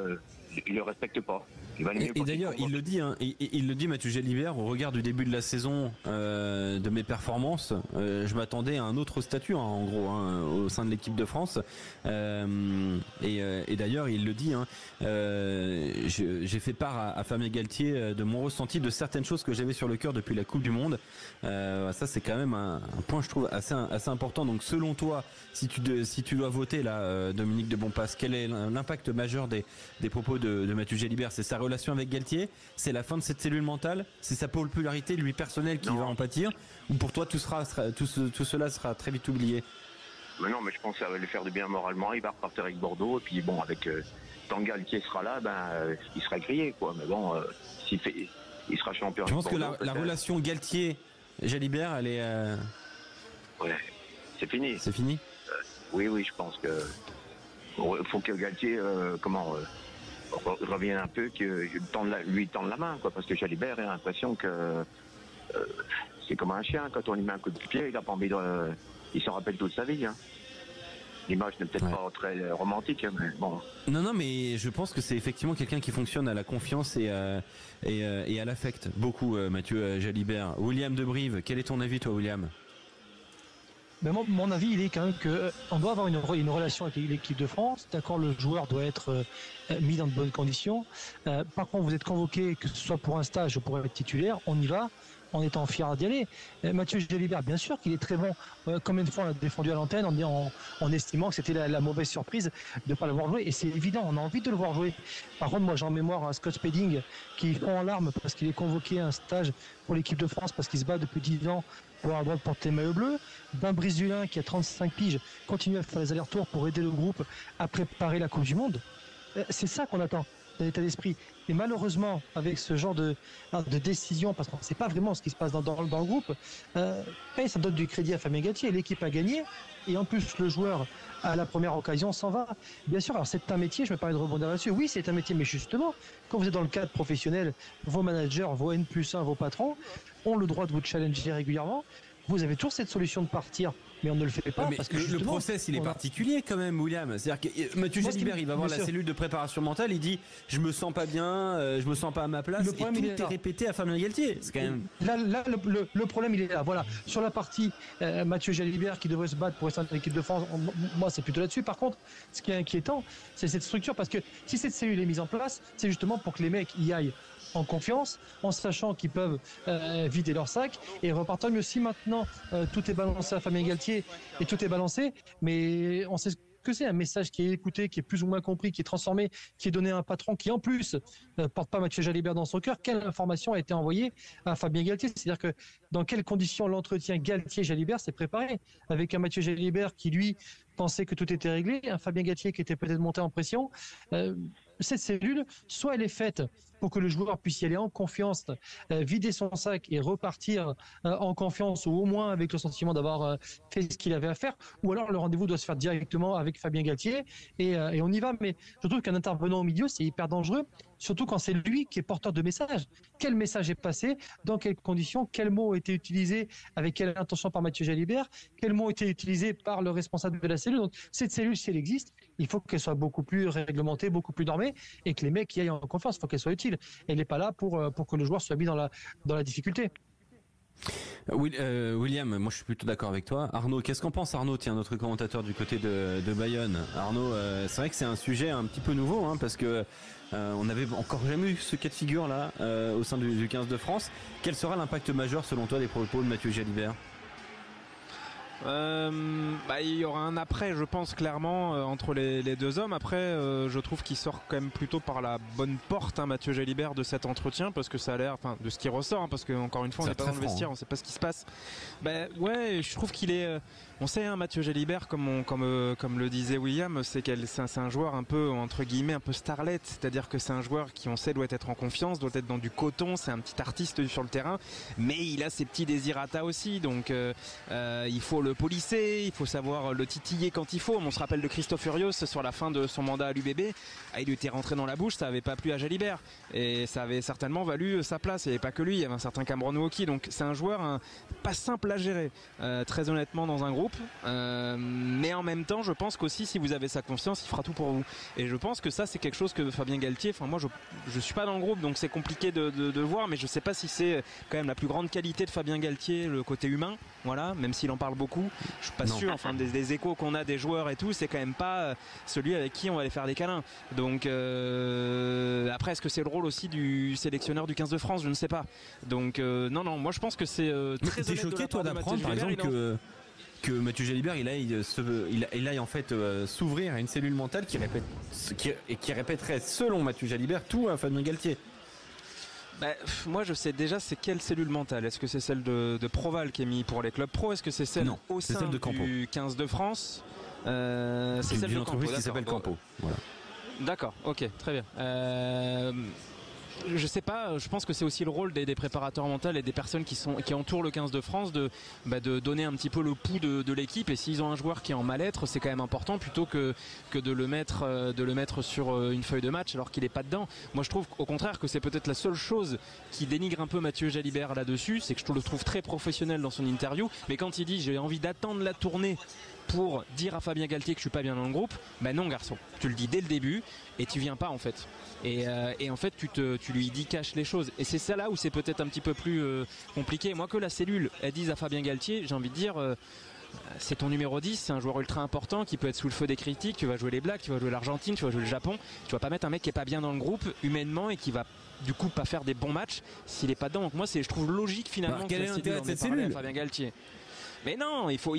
il le respecte pas. Et d'ailleurs, il le dit, il le dit, Mathieu Jalibert, au regard du début de la saison, de mes performances, je m'attendais à un autre statut, en gros, au sein de l'équipe de France. Et d'ailleurs, il le dit, j'ai fait part à Fabien Galtier de mon ressenti, de certaines choses que j'avais sur le cœur depuis la Coupe du Monde. Ça, c'est quand même un point, je trouve, assez important. Donc, selon toi, si tu dois voter là, Dominique de Bonpass, quel est l'impact majeur des propos de Mathieu Jalibert? C'est sa relation avec Galtier, c'est la fin de cette cellule mentale, c'est sa popularité lui personnelle qui va en pâtir, ou pour toi tout cela sera très vite oublié? Mais non, mais je pense que ça va lui faire du bien moralement. Il va repartir avec Bordeaux, et puis bon, avec tant que Galtier sera là, il sera grillé, quoi. Mais bon, il sera champion. Je pense que la relation Galtier-Jalibert, elle est ouais, c'est fini. C'est fini. Oui, je pense que faut que Galtier revienne un peu, que lui tende la main, quoi, parce que Jalibert a l'impression que c'est comme un chien, quand on lui met un coup de pied, il a pas envie il s'en rappelle toute sa vie. l'image n'est peut-être pas très romantique, mais bon. Non, mais je pense que c'est effectivement quelqu'un qui fonctionne à la confiance et à l'affect. Beaucoup, Mathieu Jalibert. William de Brive, quel est ton avis, toi, William? Ben mon avis, il est quand même que on doit avoir une relation avec l'équipe de France. D'accord, le joueur doit être mis dans de bonnes conditions. Par contre, vous êtes convoqué, que ce soit pour un stage ou pour être titulaire, on y va en étant fier d'y aller. Mathieu Jalibert, bien sûr qu'il est très bon. Combien de fois on l'a défendu à l'antenne en estimant que c'était la mauvaise surprise de ne pas le voir jouer. Et c'est évident, on a envie de le voir jouer. Par contre, moi j'ai en mémoire un Scott Spedding qui fond en larmes parce qu'il est convoqué à un stage pour l'équipe de France parce qu'il se bat depuis 10 ans pour avoir le droit de porter maillot bleu. Ben Brizulin qui a 35 piges continue à faire les allers-retours pour aider le groupe à préparer la Coupe du Monde. C'est ça qu'on attend dans l'état d'esprit. Et malheureusement, avec ce genre de décision, parce qu'on ne sait pas vraiment ce qui se passe dans le groupe, ça donne du crédit à Fabien Galtier. L'équipe a gagné, et en plus, le joueur, à la première occasion, s'en va. Bien sûr, alors c'est un métier, je me permets de rebondir là-dessus. Oui, c'est un métier, mais justement, quand vous êtes dans le cadre professionnel, vos managers, vos N+1, vos patrons ont le droit de vous challenger régulièrement. Vous avez toujours cette solution de partir, mais on ne le fait pas. Mais parce que le process, il est particulier quand même, William. C'est-à-dire que Mathieu Jalibert, il va voir la cellule de préparation mentale, il dit je me sens pas bien, je me sens pas à ma place, et tout est répété à Fabien Galtier. C'est quand même... Là, le problème, il est là. Voilà. Sur la partie Mathieu Jalibert qui devrait se battre pour rester dans l'équipe de France, moi, c'est plutôt là-dessus. Par contre, ce qui est inquiétant, c'est cette structure, parce que si cette cellule est mise en place, c'est justement pour que les mecs y aillent en confiance, en sachant qu'ils peuvent vider leur sac et repartir mieux. Si maintenant tout est balancé à Fabien Galtier et tout est balancé, mais on sait que c'est un message qui est écouté, qui est plus ou moins compris, qui est transformé, qui est donné à un patron qui en plus porte pas Mathieu Jalibert dans son cœur. Quelle information a été envoyée à Fabien Galtier? C'est-à-dire que dans quelles conditions l'entretien Galtier-Jalibert s'est préparé, avec un Mathieu Jalibert qui lui pensait que tout était réglé, un Fabien Galtier qui était peut-être monté en pression. Cette cellule, soit elle est faite pour que le joueur puisse y aller en confiance, vider son sac et repartir en confiance, ou au moins avec le sentiment d'avoir fait ce qu'il avait à faire, ou alors le rendez-vous doit se faire directement avec Fabien Galtier et on y va. Mais je trouve qu'un intervenant au milieu, c'est hyper dangereux, surtout quand c'est lui qui est porteur de message. Quel message est passé, dans quelles conditions, quels mots ont été utilisés, avec quelle intention par Mathieu Jalibert, quels mots ont été utilisés par le responsable de la cellule. Donc cette cellule, si elle existe, il faut qu'elle soit beaucoup plus réglementée, beaucoup plus normée, et que les mecs y aillent en confiance. Il faut qu'elle soit utile. Elle n'est pas là pour que le joueur soit mis dans la difficulté. William, moi je suis plutôt d'accord avec toi. Arnaud, qu'est-ce qu'en pense Arnaud? Tiens, notre commentateur du côté de Bayonne. Arnaud, c'est vrai que c'est un sujet un petit peu nouveau, hein, parce que on n'avait encore jamais eu ce cas de figure là au sein du 15 de France. Quel sera l'impact majeur selon toi des propos de Mathieu Jalibert? Il y aura un après, je pense, clairement, entre les deux hommes. Après, je trouve qu'il sort quand même plutôt par la bonne porte, hein, Mathieu Jalibert, de cet entretien, parce que ça a l'air, enfin, de ce qui ressort, hein, parce que encore une fois, on n'est pas dans le vestiaire, on ne sait pas ce qui se passe. Ouais, je trouve qu'il est, on sait, hein, Mathieu Jalibert, comme le disait William, c'est un joueur un peu, entre guillemets, un peu starlet, c'est-à-dire que c'est un joueur qui, on sait, doit être en confiance, doit être dans du coton, c'est un petit artiste sur le terrain, mais il a ses petits désirata aussi, donc il faut le polisser, il faut savoir le titiller quand il faut. On se rappelle de Christophe Furios sur la fin de son mandat à l'UBB, il lui était rentré dans la bouche, ça n'avait pas plu à Jalibert et ça avait certainement valu sa place. Il n'y avait pas que lui, il y avait un certain Cameron Wauquiez, donc c'est un joueur pas simple à gérer, très honnêtement, dans un groupe, mais en même temps je pense qu'aussi si vous avez sa confiance, il fera tout pour vous, et je pense que ça c'est quelque chose que Fabien Galtier, enfin moi je suis pas dans le groupe, donc c'est compliqué de voir, mais je sais pas si c'est quand même la plus grande qualité de Fabien Galtier, le côté humain, voilà, même s'il en parle beaucoup. Je suis pas sûr, enfin des échos qu'on a des joueurs et tout, c'est quand même pas celui avec qui on va aller faire des câlins. Donc après, est-ce que c'est le rôle aussi du sélectionneur du 15 de France? Je ne sais pas. Donc non, moi je pense que c'est très. T'es choqué toi d'apprendre par exemple que Mathieu Jalibert il aille en fait s'ouvrir à une cellule mentale qui répéterait selon Mathieu Jalibert tout à Fabien Galtier? Moi je sais déjà c'est quelle cellule mentale. Est-ce que c'est celle de Proval qui est mise pour les clubs pro? Est-ce que c'est celle au sein du 15 de France? C'est celle de Campo qui s'appelle Campo. Voilà. D'accord, ok, très bien. Je sais pas, je pense que c'est aussi le rôle des préparateurs mentaux et des personnes qui entourent le 15 de France de donner un petit peu le pouls de l'équipe, et s'ils ont un joueur qui est en mal-être, c'est quand même important plutôt que de le mettre sur une feuille de match alors qu'il est pas dedans. Moi je trouve au contraire que c'est peut-être la seule chose qui dénigre un peu Mathieu Jalibert là-dessus, c'est que je le trouve très professionnel dans son interview, mais quand il dit j'ai envie d'attendre la tournée pour dire à Fabien Galtier que je suis pas bien dans le groupe. Ben non garçon, tu le dis dès le début et tu viens pas en fait. Et en fait tu lui dis cache les choses. Et c'est ça là où c'est peut-être un petit peu plus compliqué. Moi que la cellule elle dise à Fabien Galtier, j'ai envie de dire c'est ton numéro 10, c'est un joueur ultra important qui peut être sous le feu des critiques, tu vas jouer les Blacks, tu vas jouer l'Argentine, tu vas jouer le Japon, tu vas pas mettre un mec qui est pas bien dans le groupe humainement et qui va du coup pas faire des bons matchs s'il est pas dedans. Donc moi je trouve logique finalement quel est l'intérêt de cette cellule Fabien Galtier. Mais non, il faut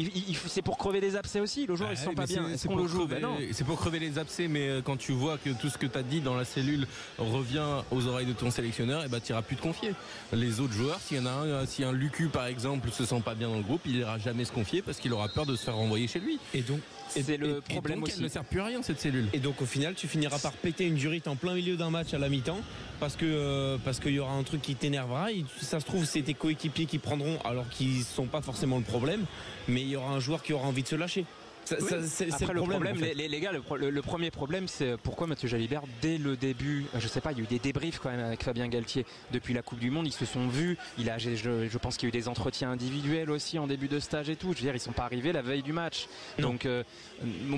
c'est pour crever les abcès aussi. Le joueur il se sent pas bien. Est-ce qu'on le joue? Non. C'est pour crever les abcès, mais quand tu vois que tout ce que tu as dit dans la cellule revient aux oreilles de ton sélectionneur, et tu n'iras plus te confier. Les autres joueurs, s'il y en a un, si un Lucu par exemple se sent pas bien dans le groupe, il n'ira jamais se confier parce qu'il aura peur de se faire renvoyer chez lui. Et donc c'est le problème aussi. Elle ne sert plus à rien cette cellule. Et donc au final, tu finiras par péter une durite en plein milieu d'un match à la mi-temps parce qu'il y aura un truc qui t'énervera. Et ça se trouve, c'est tes coéquipiers qui prendront alors qu'ils sont pas forcément le problème, mais il y aura un joueur qui aura envie de se lâcher. C'est le le problème. En fait. Les gars, le premier problème, c'est pourquoi Mathieu Jalibert, dès le début, je sais pas, il y a eu des débriefs quand même avec Fabien Galtier depuis la Coupe du Monde, ils se sont vus. Je pense qu'il y a eu des entretiens individuels aussi en début de stage et tout. Je veux dire, ils sont pas arrivés la veille du match. Non. Donc,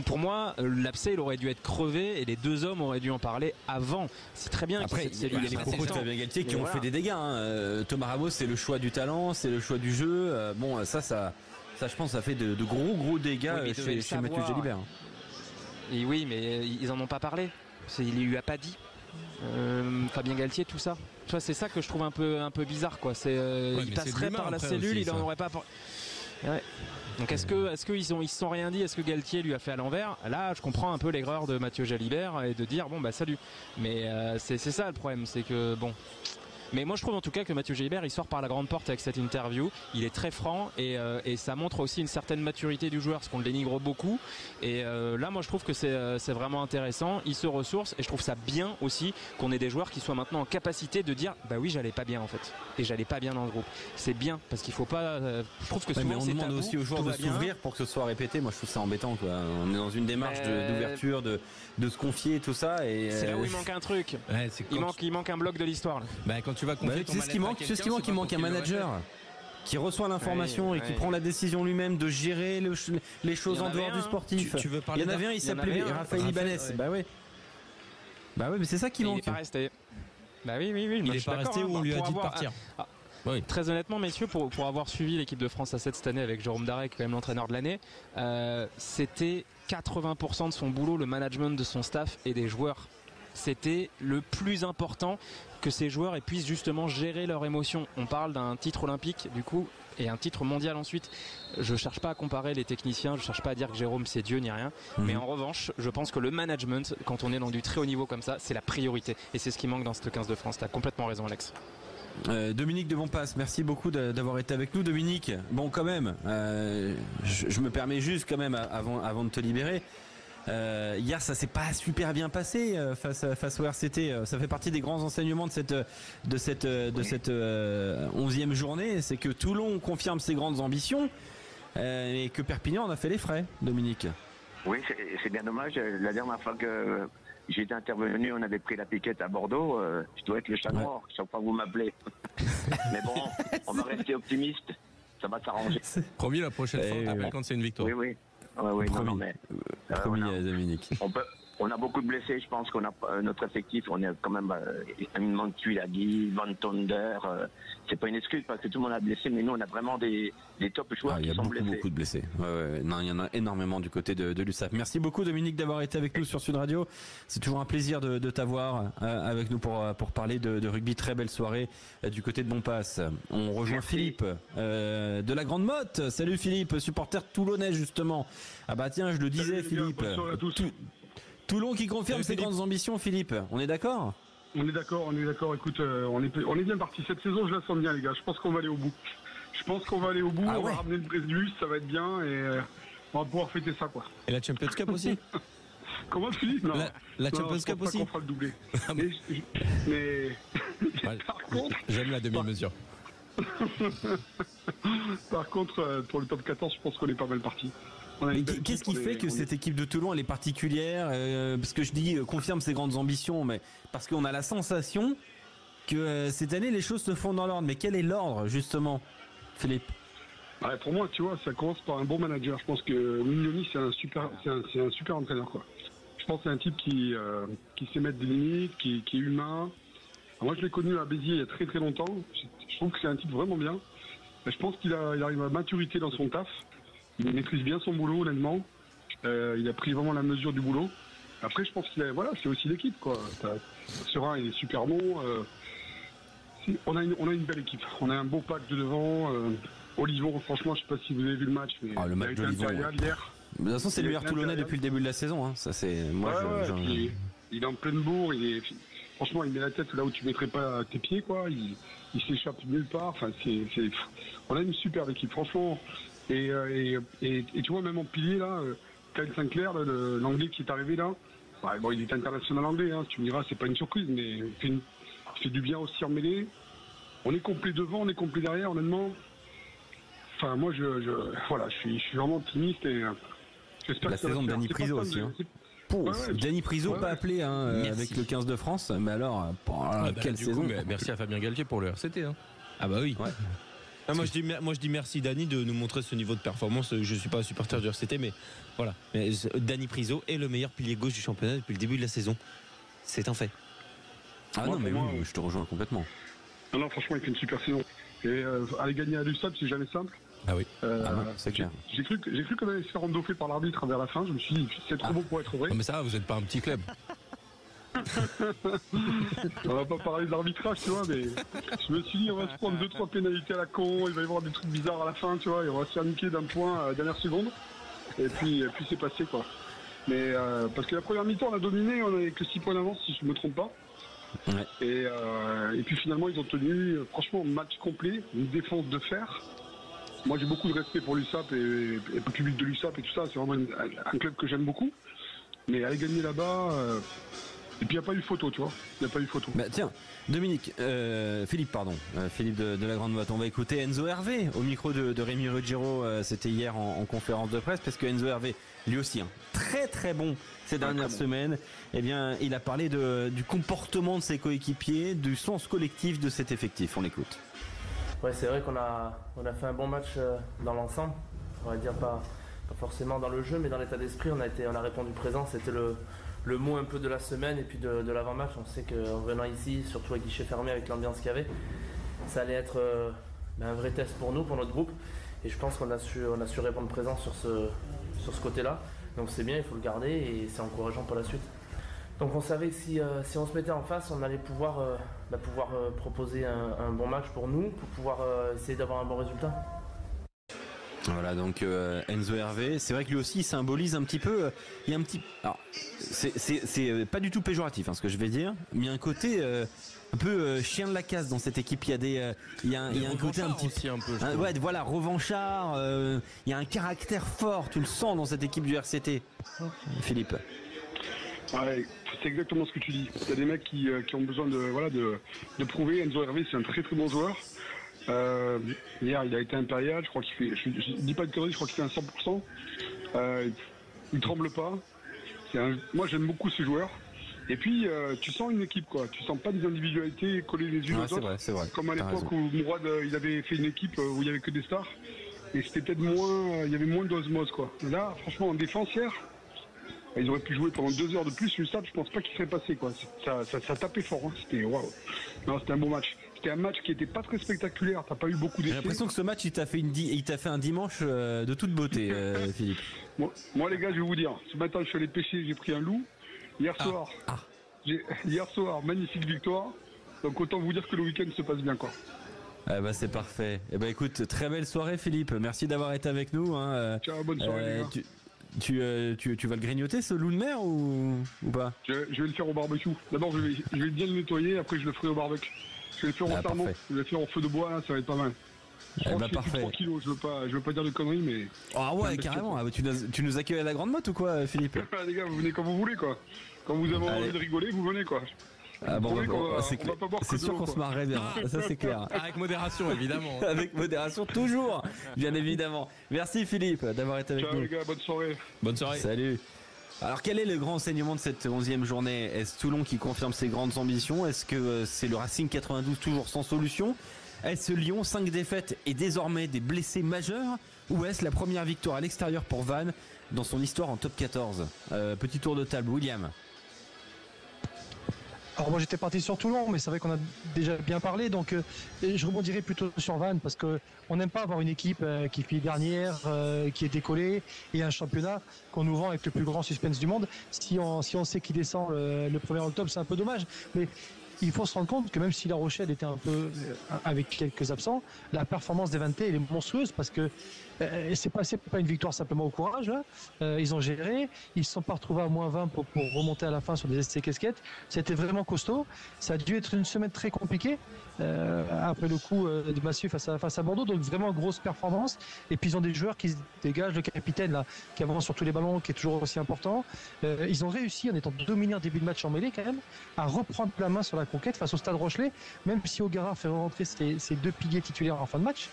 pour moi, l'abcès, il aurait dû être crevé et les deux hommes auraient dû en parler avant. C'est très bien. Après, il y a les propos de Fabien Galtier qui ont fait des dégâts. Thomas Ramos, c'est le choix du talent, c'est le choix du jeu. Ça, je pense, ça fait de gros dégâts chez Mathieu Jalibert. Et oui, mais ils en ont pas parlé. Il lui a pas dit. Fabien Galtier, tout ça. Tu vois, c'est ça que je trouve un peu bizarre, quoi. Il passerait par la cellule, il en aurait pas. Ouais. Donc est-ce qu'ils se sont rien dit? Est-ce que Galtier lui a fait à l'envers? Là, je comprends un peu l'aigreur de Mathieu Jalibert et de dire bon bah salut. Mais c'est ça le problème, c'est que bon. Mais moi je trouve en tout cas que Mathieu Jalibert il sort par la grande porte avec cette interview. Il est très franc et ça montre aussi une certaine maturité du joueur parce qu'on le dénigre beaucoup. Et là moi je trouve que c'est vraiment intéressant. Il se ressource et je trouve ça bien aussi qu'on ait des joueurs qui soient maintenant en capacité de dire bah oui j'allais pas bien en fait et j'allais pas bien dans le groupe. C'est bien parce qu'il faut pas. Je trouve que souvent mais on c'est demande tabou, aussi aux joueurs de s'ouvrir pour que ce soit répété. Moi je trouve ça embêtant quoi. On est dans une démarche d'ouverture, de se confier et tout ça. Et c'est là où il manque un truc. Ouais, il manque un bloc de l'histoire. Là. Quand tu vas confier ton c'est ce qui manque. C'est ce qui manque. Il manque un manager qui reçoit l'information et qui prend la décision lui-même de gérer les choses en dehors du sportif. Tu veux parler il y en avait un, il s'appelait Raphaël Ibanez. Bah ouais, mais c'est ça qui manque. Il n'est pas resté. Bah oui. Il n'est pas resté où on lui a dit de partir. Oui. Très honnêtement, messieurs, pour avoir suivi l'équipe de France A7 cette année avec Jérôme Darey, qui est quand même l'entraîneur de l'année, c'était 80% de son boulot, le management de son staff et des joueurs. C'était le plus important que ces joueurs puissent justement gérer leurs émotions. On parle d'un titre olympique du coup et un titre mondial ensuite. Je cherche pas à comparer les techniciens, je cherche pas à dire que Jérôme c'est Dieu ni rien, mais en revanche je pense que le management quand on est dans du très haut niveau comme ça c'est la priorité et c'est ce qui manque dans cette 15 de France. T'as complètement raison Alex. Dominique de Bonpasse, merci beaucoup d'avoir été avec nous. Dominique, bon quand même, je me permets juste quand même avant de te libérer. Hier ça s'est pas super bien passé face au RCT. Ça fait partie des grands enseignements de cette 11e journée, c'est que Toulon confirme ses grandes ambitions et que Perpignan en a fait les frais. Dominique. Oui, c'est bien dommage. La dernière fois que j'étais intervenu, on avait pris la piquette à Bordeaux. Je dois être le chat noir chaque fois que vous m'appelez. Mais bon, on va rester optimiste. Ça va s'arranger. Promis, la prochaine fois, quand c'est une victoire. Oui. Non, mais Dominique. On a beaucoup de blessés. Je pense qu'on a notre effectif. On est quand même éminemment Tuilagi, Van Tonder. C'est pas une excuse parce que tout le monde a blessé, mais nous on a vraiment des top joueurs qui sont blessés. Il y a beaucoup de blessés. Non, il y en a énormément du côté de l'USAP. Merci beaucoup Dominique d'avoir été avec nous sur Sud Radio. C'est toujours un plaisir de t'avoir avec nous pour parler de rugby. Très belle soirée du côté de Bonpasse. On rejoint Philippe de la Grande Motte. Salut Philippe, supporter toulonnais justement. Ah bah tiens, je le disais Philippe. Bonsoir à tous. Toulon qui confirme ses grandes ambitions, Philippe. On est d'accord ? On est d'accord. Écoute, on est bien parti. Cette saison, je la sens bien, les gars. Je pense qu'on va aller au bout. On va ramener le Brésilus, ça va être bien et on va pouvoir fêter ça, quoi. Et la Champions Cup aussi. Comment, Philippe ? Non. La Champions Cup aussi. On fera le doublé. mais par contre, j'aime la demi-mesure. Par contre, pour le top 14, je pense qu'on est pas mal parti. Mais qu'est-ce qui fait que cette équipe de Toulon elle est particulière parce que je dis confirme ses grandes ambitions, mais parce qu'on a la sensation que cette année les choses se font dans l'ordre. Mais quel est l'ordre justement, Philippe ? Ouais, pour moi, tu vois, ça commence par un bon manager. Je pense que Mignoni, c'est un super entraîneur, quoi. Je pense que c'est un type qui sait mettre des limites, qui est humain. Alors moi, je l'ai connu à Béziers il y a très très longtemps. Je trouve que c'est un type vraiment bien. Je pense qu'il arrive à maturité dans son taf. Il maîtrise bien son boulot, honnêtement. Il a pris vraiment la mesure du boulot. Après, je pense c'est aussi l'équipe, quoi. Serein, il est super bon. On a une belle équipe. On a un beau pack de devant. Olivon, franchement, je sais pas si vous avez vu le match, mais le match d'Olivon, hier. De toute façon, c'est le meilleur Toulonnais depuis le début de la saison. Hein. Ça, c'est il est en pleine bourre. Franchement, il met la tête là où tu mettrais pas tes pieds, quoi. Il s'échappe nulle part. Enfin, on a une superbe équipe, franchement. Et tu vois, même en pilier là, Kyle Sinclair, l'anglais qui est arrivé là. Bon, il est international anglais. Hein, tu me diras, c'est pas une surprise, mais il fait du bien aussi en mêlée. On est complet devant, on est complet derrière, honnêtement. Enfin, moi, je suis vraiment optimiste et j'espère la que ça saison va de faire. Danny Priso aussi. Hein. Danny Priso pas appelé avec le 15 de France, mais alors, quelle saison. Merci à Fabien Galtier pour le RCT. Hein. Ah bah oui. Ouais. Ah, moi je dis merci Danny de nous montrer ce niveau de performance. Je suis pas supporter du RCT, mais voilà. Danny Priso est le meilleur pilier gauche du championnat depuis le début de la saison. C'est un fait. Ah non, mais oui, je te rejoins complètement. Non, franchement, il fait une super saison. Et aller gagner à l'USAP, c'est jamais simple. Ah oui. Non, c'est clair. J'ai cru qu'on allait se faire endoffer par l'arbitre vers la fin. Je me suis dit, c'est trop beau pour être vrai. Non, mais ça va, vous n'êtes pas un petit club. On va pas parler de l'arbitrage, tu vois, mais je me suis dit, on va se prendre 2-3 pénalités à la con, il va y avoir des trucs bizarres à la fin, tu vois, et on va se faire niquer d'un point à la dernière seconde. Et puis c'est passé, quoi. Mais parce que la première mi-temps, on a dominé, on avait que 6 points d'avance, si je me trompe pas. Ouais. Et puis finalement, ils ont tenu, franchement, match complet, une défense de fer. Moi, j'ai beaucoup de respect pour l'USAP et le public de l'USAP et tout ça. C'est vraiment un club que j'aime beaucoup. Mais aller gagner là-bas... Et puis il n'y a pas eu photo, tu vois. Il n'y a pas eu photo. Bah tiens, Philippe de la Grande Motte. On va écouter Enzo Hervé au micro de Rémi Ruggiero. C'était hier en conférence de presse, parce que Enzo Hervé, lui aussi, très très bon ces dernières semaines. Eh bien, il a parlé du comportement de ses coéquipiers, du sens collectif de cet effectif. On l'écoute. Ouais, c'est vrai qu'on a fait un bon match dans l'ensemble. On va dire pas forcément dans le jeu, mais dans l'état d'esprit, on a répondu présent. C'était le mot un peu de la semaine et puis de l'avant-match. On sait qu'en venant ici, surtout à guichet fermé avec l'ambiance qu'il y avait, ça allait être un vrai test pour nous, pour notre groupe. Et je pense qu'on a su répondre présent sur ce côté-là. Donc c'est bien, il faut le garder et c'est encourageant pour la suite. Donc on savait que si on se mettait en face, on allait pouvoir proposer un bon match pour nous, pour pouvoir essayer d'avoir un bon résultat. Voilà, donc Enzo Hervé, c'est vrai que lui aussi il symbolise un petit peu, il y a un petit, alors c'est pas du tout péjoratif ce que je vais dire, mais il y a un côté un peu chien de la casse dans cette équipe. Il y a un côté un petit peu, ouais, voilà, revanchard. Il y a un caractère fort, tu le sens dans cette équipe du RCT. Philippe. Ouais, c'est exactement ce que tu dis. Il y a des mecs qui ont besoin de prouver. Enzo Hervé, c'est un très très bon joueur. Hier, il a été impérial. Je crois qu'il fait, je dis pas de conneries, je crois qu'il fait un 100%. Il tremble pas. Moi, j'aime beaucoup ce joueur. Et puis, tu sens une équipe, quoi. Tu sens pas des individualités collées les unes aux autres. C'est vrai. Comme à l'époque où Mourad, il avait fait une équipe où il y avait que des stars. Et c'était peut-être moins, il y avait moins d'osmose, quoi. Là, franchement, en défense hier, ils auraient pu jouer pendant 2 heures de plus. Le stade, je pense pas qu'il serait passé, quoi. Ça tapait fort. Hein. C'était waouh. Non, c'était un bon match. C'était un match qui était pas très spectaculaire. T'as pas eu beaucoup d'essais. J'ai l'impression que ce match, il t'a fait un dimanche de toute beauté, Philippe. Moi, les gars, je vais vous dire. Ce matin, je suis allé pêcher, j'ai pris un loup. Hier soir, magnifique victoire. Donc autant vous dire que le week-end se passe bien, quoi. Ah bah c'est parfait. Eh bah écoute, très belle soirée, Philippe. Merci d'avoir été avec nous. Ciao, bonne soirée, les gars. Tu vas le grignoter, ce loup de mer, ou pas? Je vais le faire au barbecue. D'abord, je vais bien le nettoyer, après je le ferai au barbecue. Je vais le faire au sarment, je vais le faire au feu de bois, là, ça va être pas mal. Je crois que parfait. 3 kilos, je veux pas dire de conneries, mais... Ah ouais, carrément. Tu nous accueilles à la Grande Motte ou quoi, Philippe? Les gars, vous venez quand vous voulez, quoi. Quand vous avez envie de rigoler, vous venez, quoi. Ah bon, c'est sûr qu'on se marrerait bien, ça c'est clair. Avec modération, évidemment. Avec modération, toujours, bien évidemment. Merci Philippe d'avoir été avec nous. Ciao les gars, bonne soirée. Bonne soirée. Salut. Alors quel est le grand enseignement de cette 11e journée? Est-ce Toulon qui confirme ses grandes ambitions? Est-ce que c'est le Racing 92 toujours sans solution? Est-ce Lyon, 5 défaites et désormais des blessés majeurs, ou est-ce la première victoire à l'extérieur pour Vannes dans son histoire en top 14? Petit tour de table, William. Alors moi j'étais parti sur Toulon, mais c'est vrai qu'on a déjà bien parlé, donc je rebondirai plutôt sur Vannes parce qu'on n'aime pas avoir une équipe qui finit dernière, qui est décollée, et un championnat qu'on nous vend avec le plus grand suspense du monde. Si on sait qu'il descend le 1er octobre, c'est un peu dommage, mais il faut se rendre compte que même si La Rochelle était un peu avec quelques absents, la performance des Vantais elle est monstrueuse parce que c'est pas une victoire simplement au courage. Là. Ils ont géré, ils se sont pas retrouvés à moins 20 pour remonter à la fin sur des essais casquettes. C'était vraiment costaud. Ça a dû être une semaine très compliquée après le coup de Massieu face à Bordeaux. Donc vraiment grosse performance. Et puis ils ont des joueurs qui se dégagent, le capitaine là, qui avance sur tous les ballons, qui est toujours aussi important. Ils ont réussi en étant dominés en début de match en mêlée quand même à reprendre la main sur la conquête face au Stade Rochelais, même si O'Gara fait rentrer ses 2 piliers titulaires en fin de match.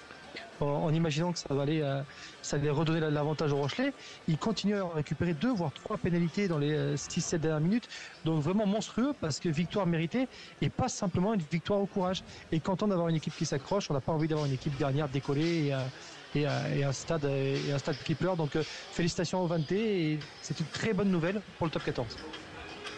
En imaginant que ça allait redonner l'avantage au Rochelais. Il continue à récupérer 2 voire 3 pénalités dans les 6-7 dernières minutes. Donc vraiment monstrueux parce que victoire méritée et pas simplement une victoire au courage. Et content d'avoir une équipe qui s'accroche. On n'a pas envie d'avoir une équipe dernière décollée et un stade qui pleure. Donc félicitations aux Vantais et c'est une très bonne nouvelle pour le top 14.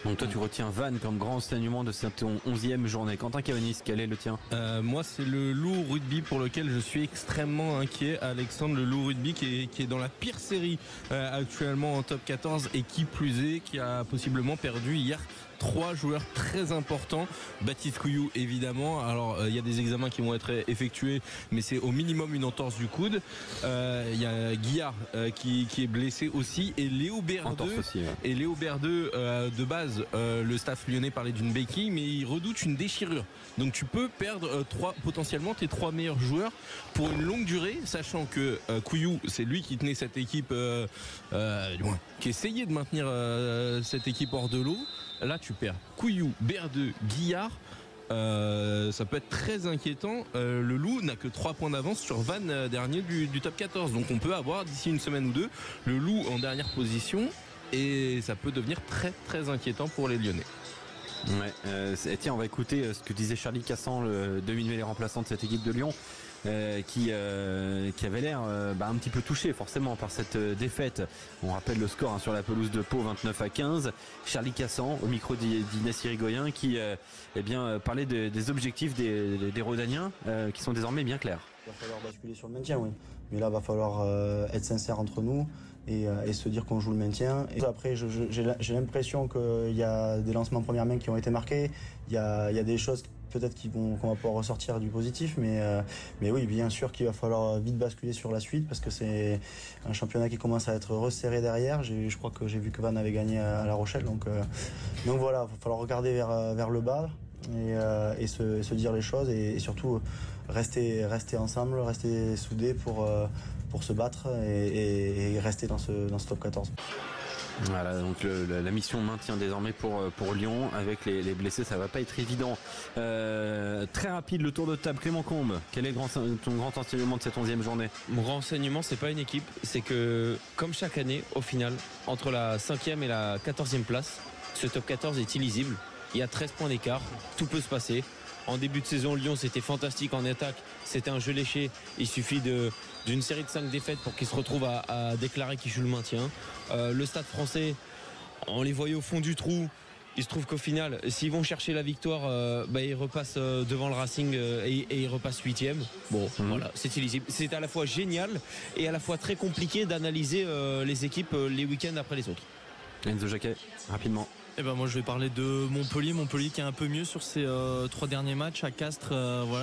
Donc toi tu retiens Vannes comme grand enseignement de cette 11e journée. Quentin Cavanis, quel est le tien? Moi c'est le Loup Rugby pour lequel je suis extrêmement inquiet. Alexandre, le Loup Rugby qui est dans la pire série actuellement en top 14 et qui plus est, qui a possiblement perdu hier 3 joueurs très importants. Baptiste Couillou évidemment. Alors il y a des examens qui vont être effectués, mais c'est au minimum une entorse du coude. Il y a Guillard qui est blessé aussi, et Léo Berdeux. Et Léo Berdeux de base, le staff lyonnais parlait d'une béquille, mais il redoute une déchirure. Donc tu peux perdre potentiellement tes 3 meilleurs joueurs pour une longue durée, sachant que Couillou, c'est lui qui tenait cette équipe, du moins, qui essayait de maintenir cette équipe hors de l'eau. Là tu perds Couillou, Berdeux, Guillard. Ça peut être très inquiétant. Le Loup n'a que 3 points d'avance sur Vannes, dernier du top 14. Donc on peut avoir d'ici une semaine ou deux le Loup en dernière position, et ça peut devenir très très inquiétant pour les Lyonnais. Ouais, tiens, on va écouter ce que disait Charlie Cassan, le demi-mêlée remplaçant de cette équipe de Lyon, qui avait l'air un petit peu touché forcément par cette défaite. On rappelle le score sur la pelouse de Pau, 29-15. Charlie Cassan au micro d'Inès Irigoyen qui parlait des objectifs des Rodaniens qui sont désormais bien clairs. Il va falloir basculer sur le maintien, oui. Mais là, il va falloir être sincère entre nous et se dire qu'on joue le maintien. Et après, j'ai l'impression qu'il y a des lancements première main qui ont été marqués. Il y a des choses peut-être qu'on va pouvoir ressortir du positif, mais oui, bien sûr qu'il va falloir vite basculer sur la suite parce que c'est un championnat qui commence à être resserré derrière. Je crois que j'ai vu que Vannes avait gagné à La Rochelle, donc voilà, il va falloir regarder vers le bas et se dire les choses et surtout rester ensemble, rester soudés pour se battre et rester dans ce top 14. Voilà, donc la mission maintien désormais pour Lyon. Avec les blessés, ça va pas être évident. Très rapide, le tour de table. Clément Combe, quel est ton grand enseignement de cette 11e journée? Mon grand enseignement, c'est pas une équipe, c'est que comme chaque année, au final, entre la 5e et la 14e place, ce top 14 est illisible. Il y a 13 points d'écart, tout peut se passer. En début de saison, Lyon, c'était fantastique en attaque. C'était un jeu léché. Il suffit d'une série de 5 défaites pour qu'ils se retrouvent à déclarer qu'ils jouent le maintien. Le Stade français, on les voyait au fond du trou. Il se trouve qu'au final, s'ils vont chercher la victoire, ils repassent devant le Racing et ils repassent 8e. Bon, voilà, c'est illisible. C'est à la fois génial et à la fois très compliqué d'analyser les équipes les week-ends après les autres. Enzo Jacquet, rapidement. Moi je vais parler de Montpellier qui est un peu mieux sur ses 3 derniers matchs. À Castres,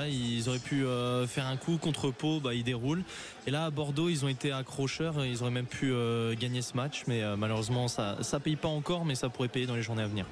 ils auraient pu faire un coup contre Pau, ils déroulent. Et là à Bordeaux, ils ont été accrocheurs, ils auraient même pu gagner ce match, mais malheureusement ça paye pas encore, mais ça pourrait payer dans les journées à venir.